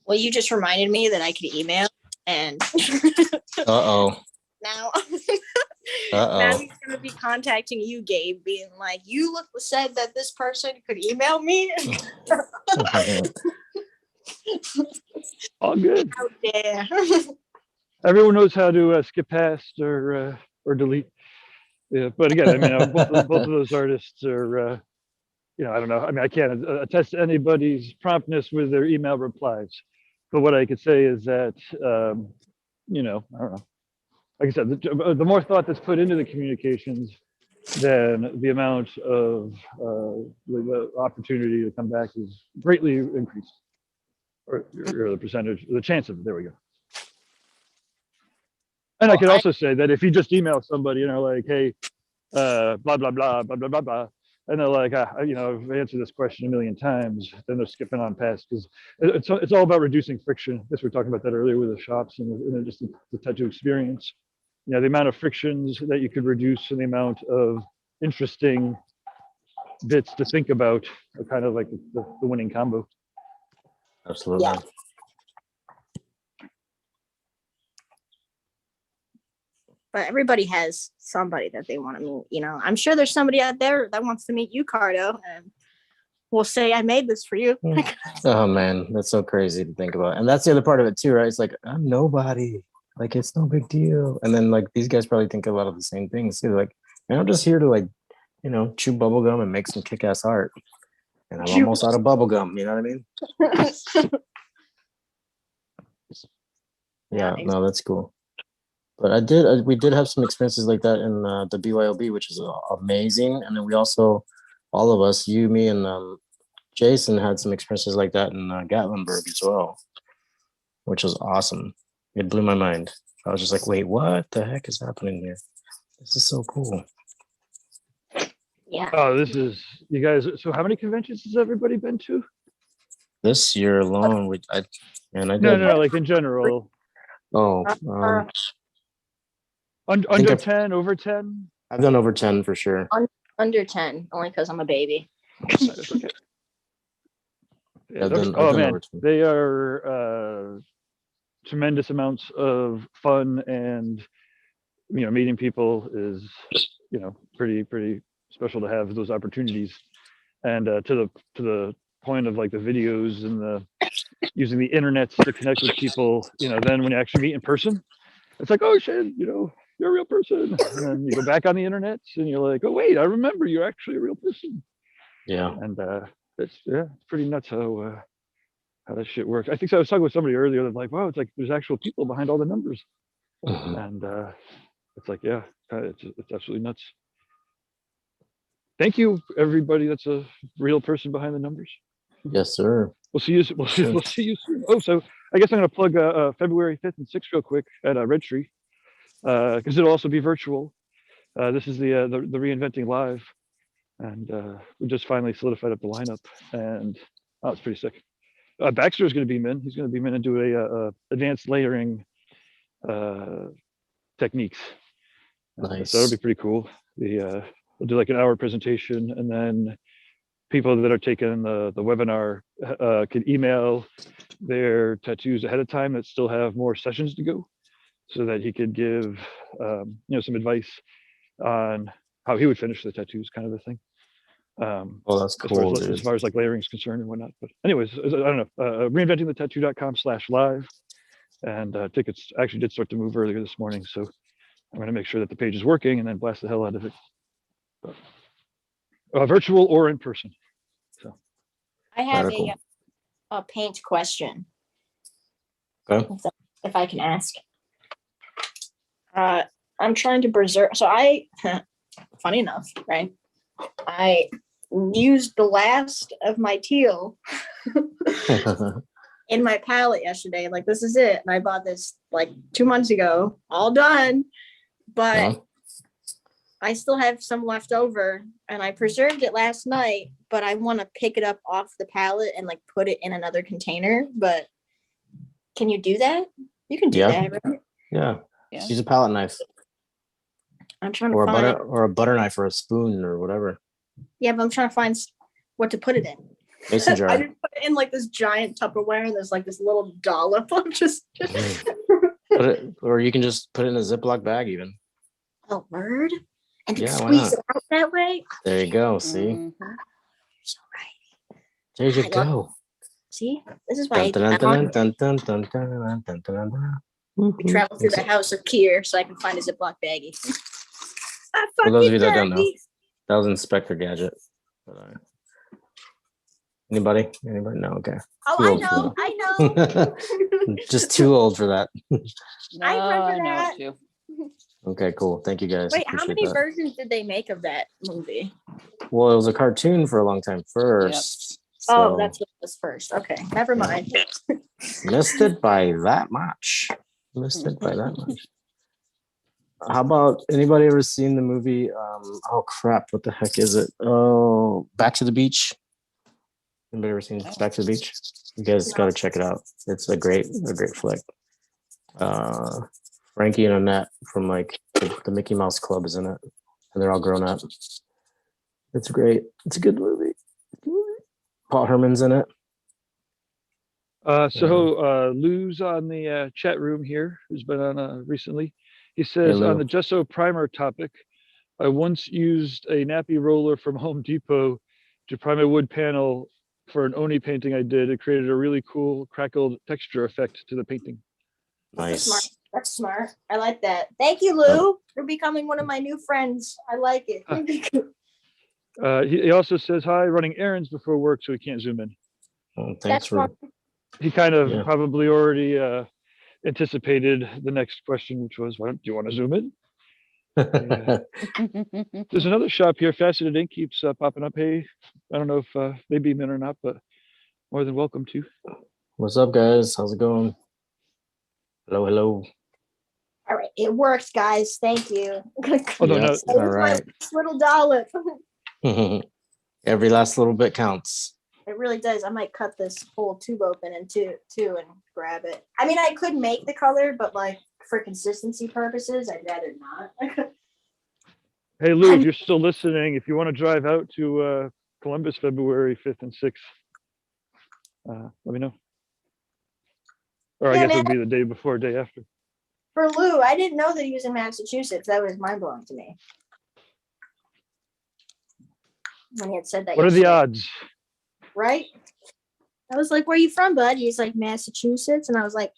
Well, you just reminded me that I could email, and Uh-oh. now Uh-oh. he's gonna be contacting you, Gabe, being like, "You said that this person could email me." All good. How dare! Everyone knows how to skip past or delete. Yeah, but again, I mean, both of those artists are, I don't know. I mean, I can't attest to anybody's promptness with their email replies. But what I could say is that, I don't know. Like I said, the more thought that's put into the communications, then the amount of the opportunity to come back is greatly increased, or the percentage, the chance of it. There we go. And I could also say that if you just email somebody, like, hey, blah, blah, blah, blah, blah, blah, blah, and they're like, I've answered this question a million times, then they're skipping on past, because it's all about reducing friction. I guess we were talking about that earlier with the shops and just the tattoo experience. The amount of frictions that you could reduce and the amount of interesting bits to think about are kind of like the winning combo. Absolutely. Yeah. But everybody has somebody that they want to meet. I'm sure there's somebody out there that wants to meet you, Cardo, and will say, "I made this for you." Oh man, that's so crazy to think about. And that's the other part of it too, right? It's like, I'm nobody. Like, it's no big deal. And then like these guys probably think a lot of the same things too. Like, man, I'm just here to like, chew bubble gum and make some kick-ass art. And I'm almost out of bubble gum, you know what I mean? Yeah, no, that's cool. But we did have some experiences like that in the BYOB, which is amazing. And then we also, all of us, you, me, and Jason had some experiences like that in Gatlinburg as well, which was awesome. It blew my mind. I was just like, wait, what the heck is happening here? This is so cool. Yeah. Oh, this is you guys. So how many conventions has everybody been to? This year alone, I did. No, like in general. Oh, Under 10, over 10. I've done over 10 for sure. Under 10, only because I'm a baby. That's okay. Yeah, I've done man, over 10. they are tremendous amounts of fun, and meeting people is pretty special to have those opportunities. And to the point of like the videos and the using the internet to connect with people, then when you actually meet in person, it's like, oh shit, you're a real person. And then you go back on the internet and you're like, oh wait, I remember you're actually a real person. Yeah. And it's pretty nuts how that shit works. I think so. I was talking with somebody earlier. They're like, wow, it's like there's actual people behind all the numbers. Mhm. And it's like, yeah, it's absolutely nuts. Thank you, everybody. That's a real person behind the numbers. Yes, sir. We'll see you. We'll see you soon. Oh, so I guess I'm going to plug February 5th and 6th real quick at Red Tree, because it'll also be virtual. This is the Reinventing Live, and we just finally solidified up the lineup, and it's pretty sick. Baxter is going to be in. He's going to be in and do a advanced layering techniques. Nice. So that'll be pretty cool. We'll do like an hour presentation, and then people that are taking the webinar can email their tattoos ahead of time that still have more sessions to go, so that he could give some advice on how he would finish the tattoos, kind of a thing. Oh, that's cool, as far as like layering is concerned and whatnot. But anyways, I don't know. Reinventingthetattoo.com/live, and tickets actually did start to move earlier this morning, so I'm going to make sure that the page is working and then blast the hell out of it. But, virtual or in person. So I have cool. a paint question. Okay. If I can ask. I'm trying to preserve. So funny enough, right? I used the last of my teal in my palette yesterday. Like, this is it. And I bought this like 2 months ago, all done. But I still have some left over, and I preserved it last night, but I want to pick it up off the palette and like put it in another container. But can you do that? You can do that, right? Yeah. Just use a palette knife. I'm trying to find a butter knife or a spoon or whatever. Yeah, but I'm trying to find what to put it in. Mason jar. I just put it in like this giant Tupperware, and there's like this little dollop of just. Or you can just put it in a Ziploc bag even. Oh, word. And then Yeah, squeeze it out that way. There you go. See? Mhm. You're so right. There you go. See? This is why Dun, I dun, dun, dun, dun, dun, dun, dun, dun. travel through the house of Kier so I can find a Ziploc baggie. For those of you that don't know, that was Inspector Gadget. Anybody? No, okay. Oh, I know. Just too old for that. I remember know that. it too. Okay, cool. Thank you guys. Wait, how many that. versions did they make of that movie? Well, it was a cartoon for a long time first. Yep. So That's what was first. Okay, never mind. Missed it by that much. How about anybody ever seen the movie? Oh crap! What the heck is it? Oh, Back to the Beach. Anybody ever seen Back to the Beach? You guys got to check it out. It's a great flick. Frankie and Annette from like the Mickey Mouse Club is in it, and they're all grown up. It's great. It's a good movie. Paul Herman's in it. So Lou's on the chat room here, who's been on recently. He says, Hey, on the gesso primer topic, I once used a nappy roller from Home Depot to prime a wood panel for an Oni painting I did. It created a really cool crackled texture effect to the painting. Nice. That's smart. I like that. Thank you, Lou, for becoming one of my new friends. I like it. He also says, hi, running errands before work, so he can't zoom in. Well, thanks for. He kind of probably already anticipated the next question, which was, do you want to zoom in? There's another shop here, Faceted Ink, keeps popping up. Hey, I don't know if they beam in or not, but more than welcome to. What's up, guys? How's it going? Hello. All right, it works, guys. Thank you. Oh no, Yep. no. It's All my right. last little dollop. Every last little bit counts. It really does. I might cut this whole tube open in two and grab it. I mean, I could make the color, but like for consistency purposes, I'd rather not. Hey Lou, if you're still listening, if you want to drive out to Columbus February 5th and 6th, let me know. Or I Yeah, guess it man. would be the day before, day after. For Lou, I didn't know that he was in Massachusetts. That was mind blowing to me. When he had said that. What are the yesterday. odds? Right? I was like, where are you from, bud? He's like, Massachusetts. And I was like,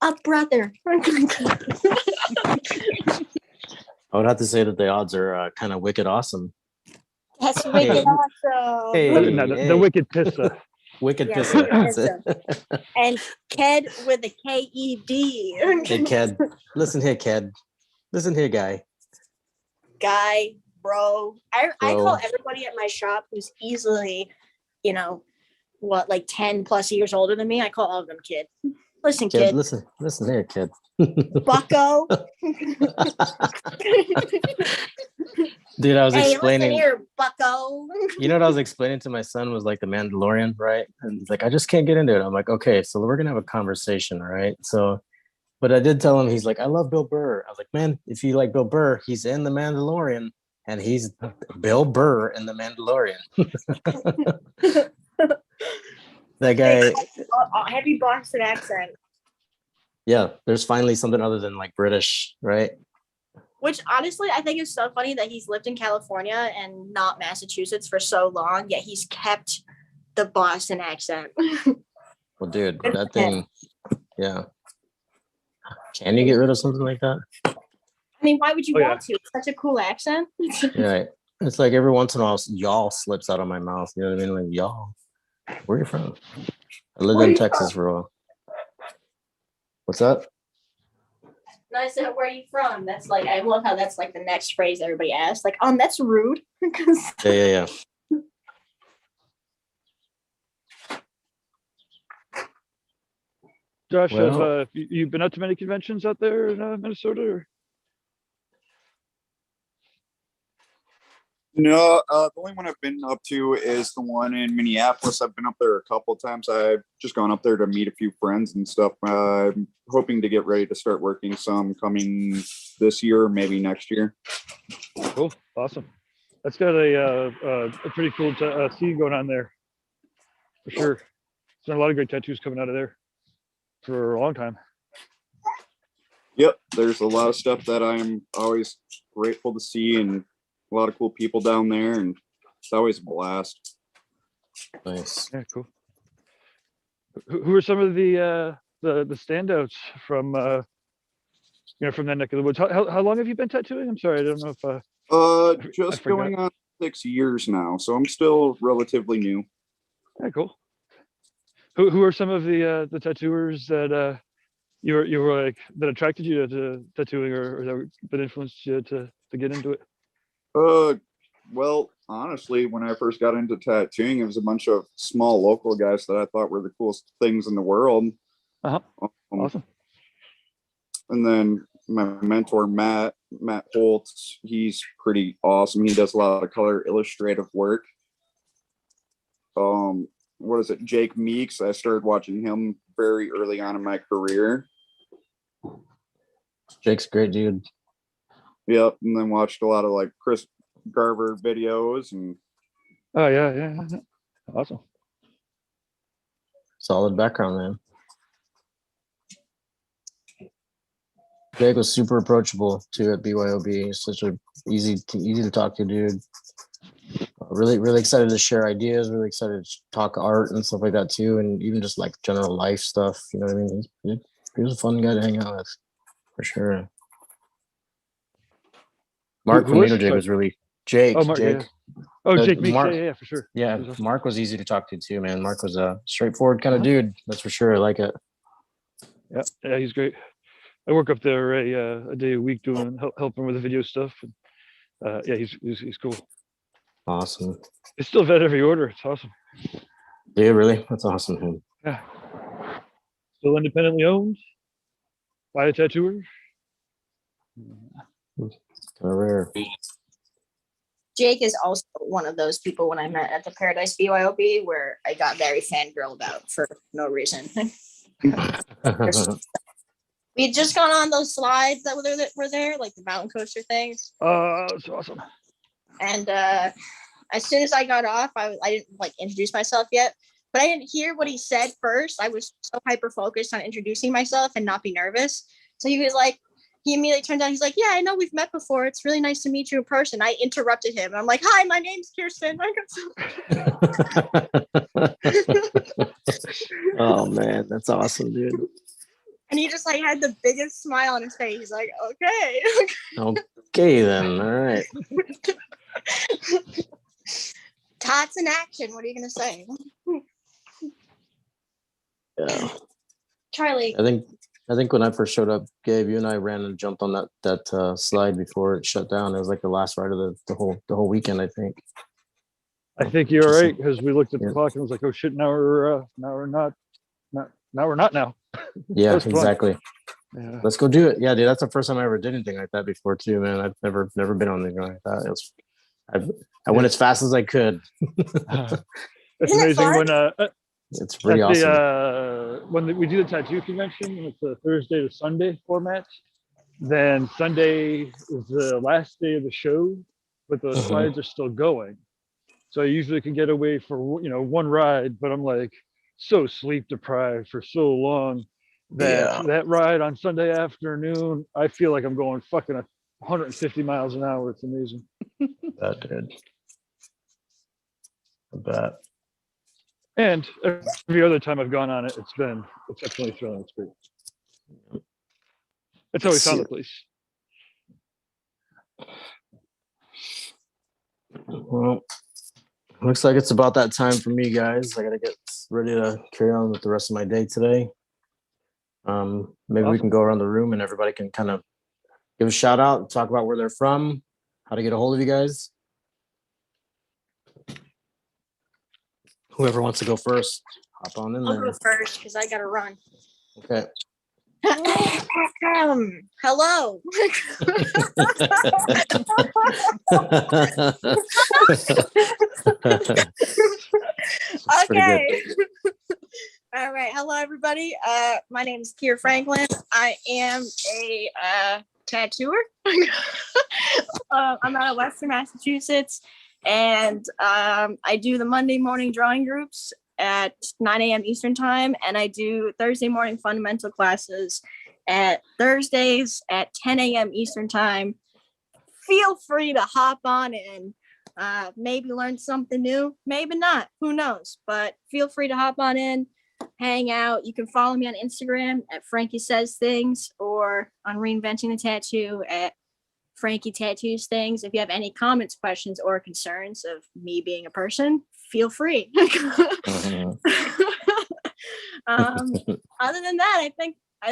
a brother. I would have to say that the odds are kind of wicked awesome. That's wicked awesome. Hey. No, the wicked pissa. Wicked Yeah, pissa. wicked That's it. And Ked with a K-E-D. Hey, Ked. Listen here, Ked. Listen here, guy. Guy, bro. I Bro. call everybody at my shop who's easily, what, like 10 plus years older than me. I call all of them kid. Listen, Kid, kid. listen here, kid. Bucko. Dude, I was Hey, explaining. listen here, Bucko. You know what I was explaining to my son was like the Mandalorian, right? And he's like, I just can't get into it. I'm like, okay, so we're gonna have a conversation, all right? So, but I did tell him, he's like, I love Bill Burr. I was like, man, if you like Bill Burr, he's in the Mandalorian, and he's Bill Burr in the Mandalorian. That guy, Heavy Boston accent. yeah. There's finally something other than like British, right? Which honestly, I think is so funny that he's lived in California and not Massachusetts for so long, yet he's kept the Boston accent. Well, dude, that thing, yeah. Can you get rid of something like that? I mean, why would you Oh, yeah. want to? It's such a cool accent. Right. It's like every once in a while, y'all slips out of my mouth. You know what I mean? Like, y'all. Where are you from? I lived Where in you Texas from? for a while. What's that? And I said, where are you from? That's like, I love how that's like the next phrase everybody asks. Like, that's rude. Yeah. Josh, Well- have you been out to many conventions out there in Minnesota? Or? No, the only one I've been up to is the one in Minneapolis. I've been up there a couple of times. I've just gone up there to meet a few friends and stuff. I'm hoping to get ready to start working some coming this year, maybe next year. Cool, awesome. That's got a pretty cool scene going on there, for sure. There's been a lot of great tattoos coming out of there for a long time. Yep, there's a lot of stuff that I'm always grateful to see, and a lot of cool people down there, and it's always a blast. Nice. Yeah, cool. Who are some of the standouts from from that neck of the woods? How long have you been tattooing? I'm sorry, I don't know if Just forgot. going on 6 years now, so I'm still relatively new. yeah, cool. Who are some of the tattooers that you were like that attracted you to tattooing, or that influenced you to get into it? Well, honestly, when I first got into tattooing, it was a bunch of small local guys that I thought were the coolest things in the world. Awesome. And then my mentor, Matt Holtz, he's pretty awesome. He does a lot of color illustrative work. What is it? Jake Meeks. I started watching him very early on in my career. Jake's a great dude. Yep. And then watched a lot of like Chris Garver videos and Oh yeah. Awesome. Solid background, man. Jake was super approachable too at BYOB. He's such a easy to talk to dude. Really excited to share ideas. Really excited to talk art and stuff like that too, and even just like general life stuff. You know what I mean? He was a fun guy to hang out with, for sure. Mark Who from was? Needle Jig Sorry. was really Jake. Oh, Mark, Jake. yeah. Oh, Jake Meeks. Mark- Yeah, for sure. Yeah, He was awesome. Mark was easy to talk to too, man. Mark was a straightforward kind of dude. That's for sure. I like it. Yeah, he's great. I work up there a day a week doing helping with the video stuff. And, yeah, he's cool. Awesome. It's still vet every order. It's awesome. Yeah, really? That's awesome, man. Yeah. Still independently owned by a tattooer. Kind of rare. Jake is also one of those people when I met at the Paradise BYOB where I got very fangirled out for no reason. We had just gone on those slides that were there, like the mountain coaster things. Oh, that's awesome. And as soon as I got off, I didn't like introduce myself yet, but I didn't hear what he said first. I was so hyper focused on introducing myself and not be nervous. So he immediately turned down. He's like, "Yeah, I know we've met before. It's really nice to meet you in person." I interrupted him. I'm like, "Hi, my name's Kirsten." Oh man, that's awesome, dude. And he just like had the biggest smile on his face. He's like, "Okay." Okay then, all right. Tots in action. What are you gonna say? Yeah. Charlie. I think when I first showed up, Gabe, you and I ran and jumped on that slide before it shut down. It was like the last ride of the whole weekend, I think. I think you're right, because we looked at the Yeah. clock and was like, "Oh shit! Now we're not now." Yeah, was fun. exactly. Yeah. Let's go do it. Yeah, dude, that's the first time I ever did anything like that before too, man. I've never been on anything like that. I went as fast as I could. It's Isn't it amazing fun? when It's pretty at awesome. when we do the tattoo convention, and it's a Thursday to Sunday format. Then Sunday is the last day of the show, but the Mhm. slides are still going. So I usually can get away for one ride, but I'm like so sleep deprived for so long that that ride on Sunday afternoon, I feel like I'm going fucking 150 miles an hour. It's amazing. That dude. I bet. And every other time I've gone on it, it's been exceptionally thrilling. It's great. That's how we found the place. Well, looks like it's about that time for me, guys. I gotta get ready to carry on with the rest of my day today. Maybe we can go around the room and everybody can kind of give a shout out and talk about where they're from, how to get a hold of you guys. Whoever wants to go first, hop on in I'll there. go first because I gotta run. Okay. Hello. That's pretty Okay. good. All right. Hello, everybody. My name is Kier Franklin. I am a tattooer. I'm out of Western Massachusetts, and I do the Monday morning drawing groups at 9 a.m. Eastern time, and I do Thursday morning fundamental classes at Thursdays at 10 a.m. Eastern time. Feel free to hop on in. Maybe learn something new, maybe not, who knows, but feel free to hop on in, hang out. You can follow me on Instagram at Frankie Says Things or on Reinventing the Tattoo at Frankie Tattoos Things. If you have any comments, questions, or concerns of me being a person, feel free. Other than that, I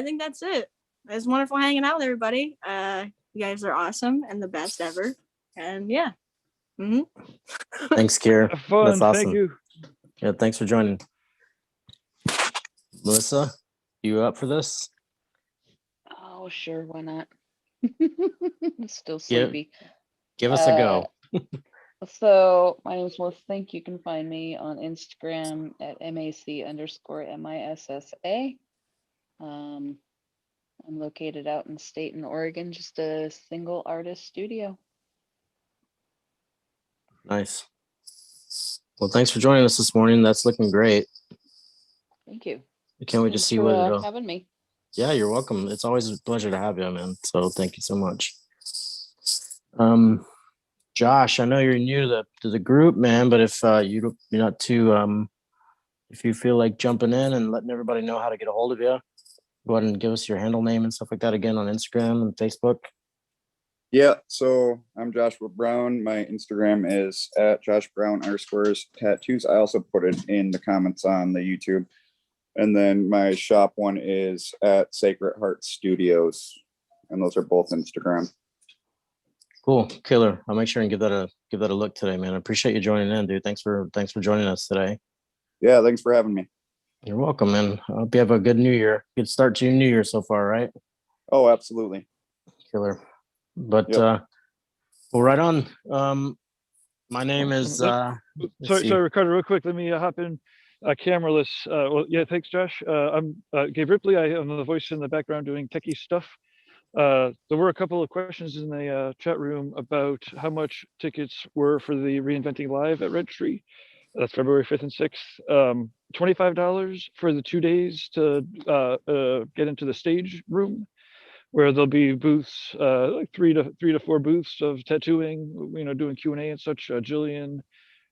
think that's it. It's wonderful hanging out with everybody. You guys are awesome and the best ever. And yeah. Mm-hmm. Thanks, Kier. Have fun. That's awesome. Thank you. Yeah, thanks for joining. Melissa, you up for this? Oh, sure. Why not? Still Yeah. sleepy. Give us a go. So my name is Melissa Think. You can find me on Instagram at MAC_MISSA. I'm located out in Staten, Oregon, just a single artist studio. Nice. Well, thanks for joining us this morning. That's looking great. Thank you. Can't wait to see for, what it'll. having me. Yeah, you're welcome. It's always a pleasure to have you, man. So thank you so much. Josh, I know you're new to the group, man, but if you're not too if you feel like jumping in and letting everybody know how to get a hold of you, go ahead and give us your handle name and stuff like that again on Instagram and Facebook. Yeah, so I'm Joshua Brown. My Instagram is at @JoshBrown_tattoos. I also put it in the comments on the YouTube. And then my shop one is at Sacred Heart Studios. And those are both Instagram. Cool, killer. I'll make sure and give that a look today, man. I appreciate you joining in, dude. Thanks for joining us today. Yeah, thanks for having me. You're welcome, man. I hope you have a good new year. Good start to your new year so far, right? Oh, absolutely. Killer. But Yep. well, right on. My name is Sorry, Ricardo, real quick. Let me hop in cameraless. Well, yeah, thanks, Josh. I'm Gabe Ripley. I am the voice in the background doing techie stuff. There were a couple of questions in the chat room about how much tickets were for the Reinventing Live at Red Tree. That's February 5th and 6th. $25 for the 2 days to get into the stage room, where there'll be booths, like three to four booths of tattooing, doing Q&A and such. Jillian,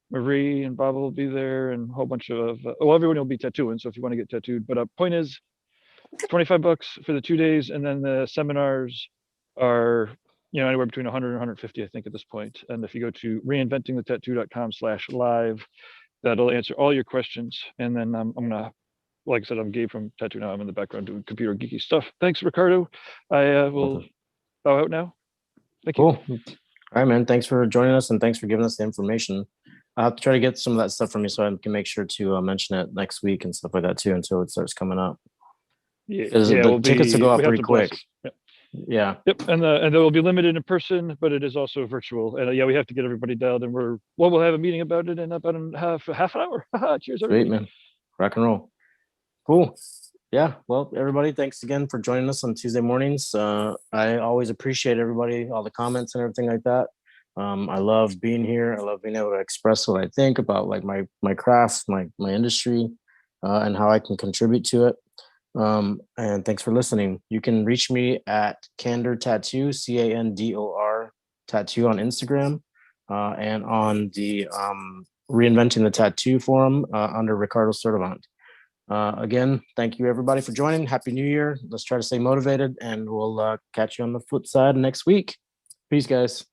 Marie, and Bob will be there, and a whole bunch of, well, everyone will be tattooing. So if you want to get tattooed, but point is, $25 for the 2 days, and then the seminars are, anywhere between 100 and 150, I think, at this point. And if you go to reinventingthetattoo.com/live, that'll answer all your questions. And then I'm gonna, like I said, I'm Gabe from Tattoo Now. I'm in the background doing computer geeky stuff. Thanks, Ricardo. I will bow out now. Thank you. Cool. All right, man. Thanks for joining us, and thanks for giving us the information. I'll have to try to get some of that stuff from you so I can make sure to mention it next week and stuff like that too, until it starts coming up. Yeah, the tickets will go up pretty quick. Yeah. Yeah. Yep. And they will be limited in person, but it is also virtual. And we have to get everybody dialed, and we'll have a meeting about it in about half an hour. Cheers, everybody. Sweet, man. Rock and roll. Cool. Yeah. Well, everybody, thanks again for joining us on Tuesday mornings. I always appreciate everybody, all the comments and everything like that. I love being here. I love being able to express what I think about like my craft, my industry, and how I can contribute to it. And thanks for listening. You can reach me at Candor Tattoo, CANDOR Tattoo on Instagram, and on the Reinventing the Tattoo forum under Ricardo Sturdivant. Again, thank you everybody for joining. Happy New Year. Let's try to stay motivated, and we'll catch you on the flip side next week. Peace, guys.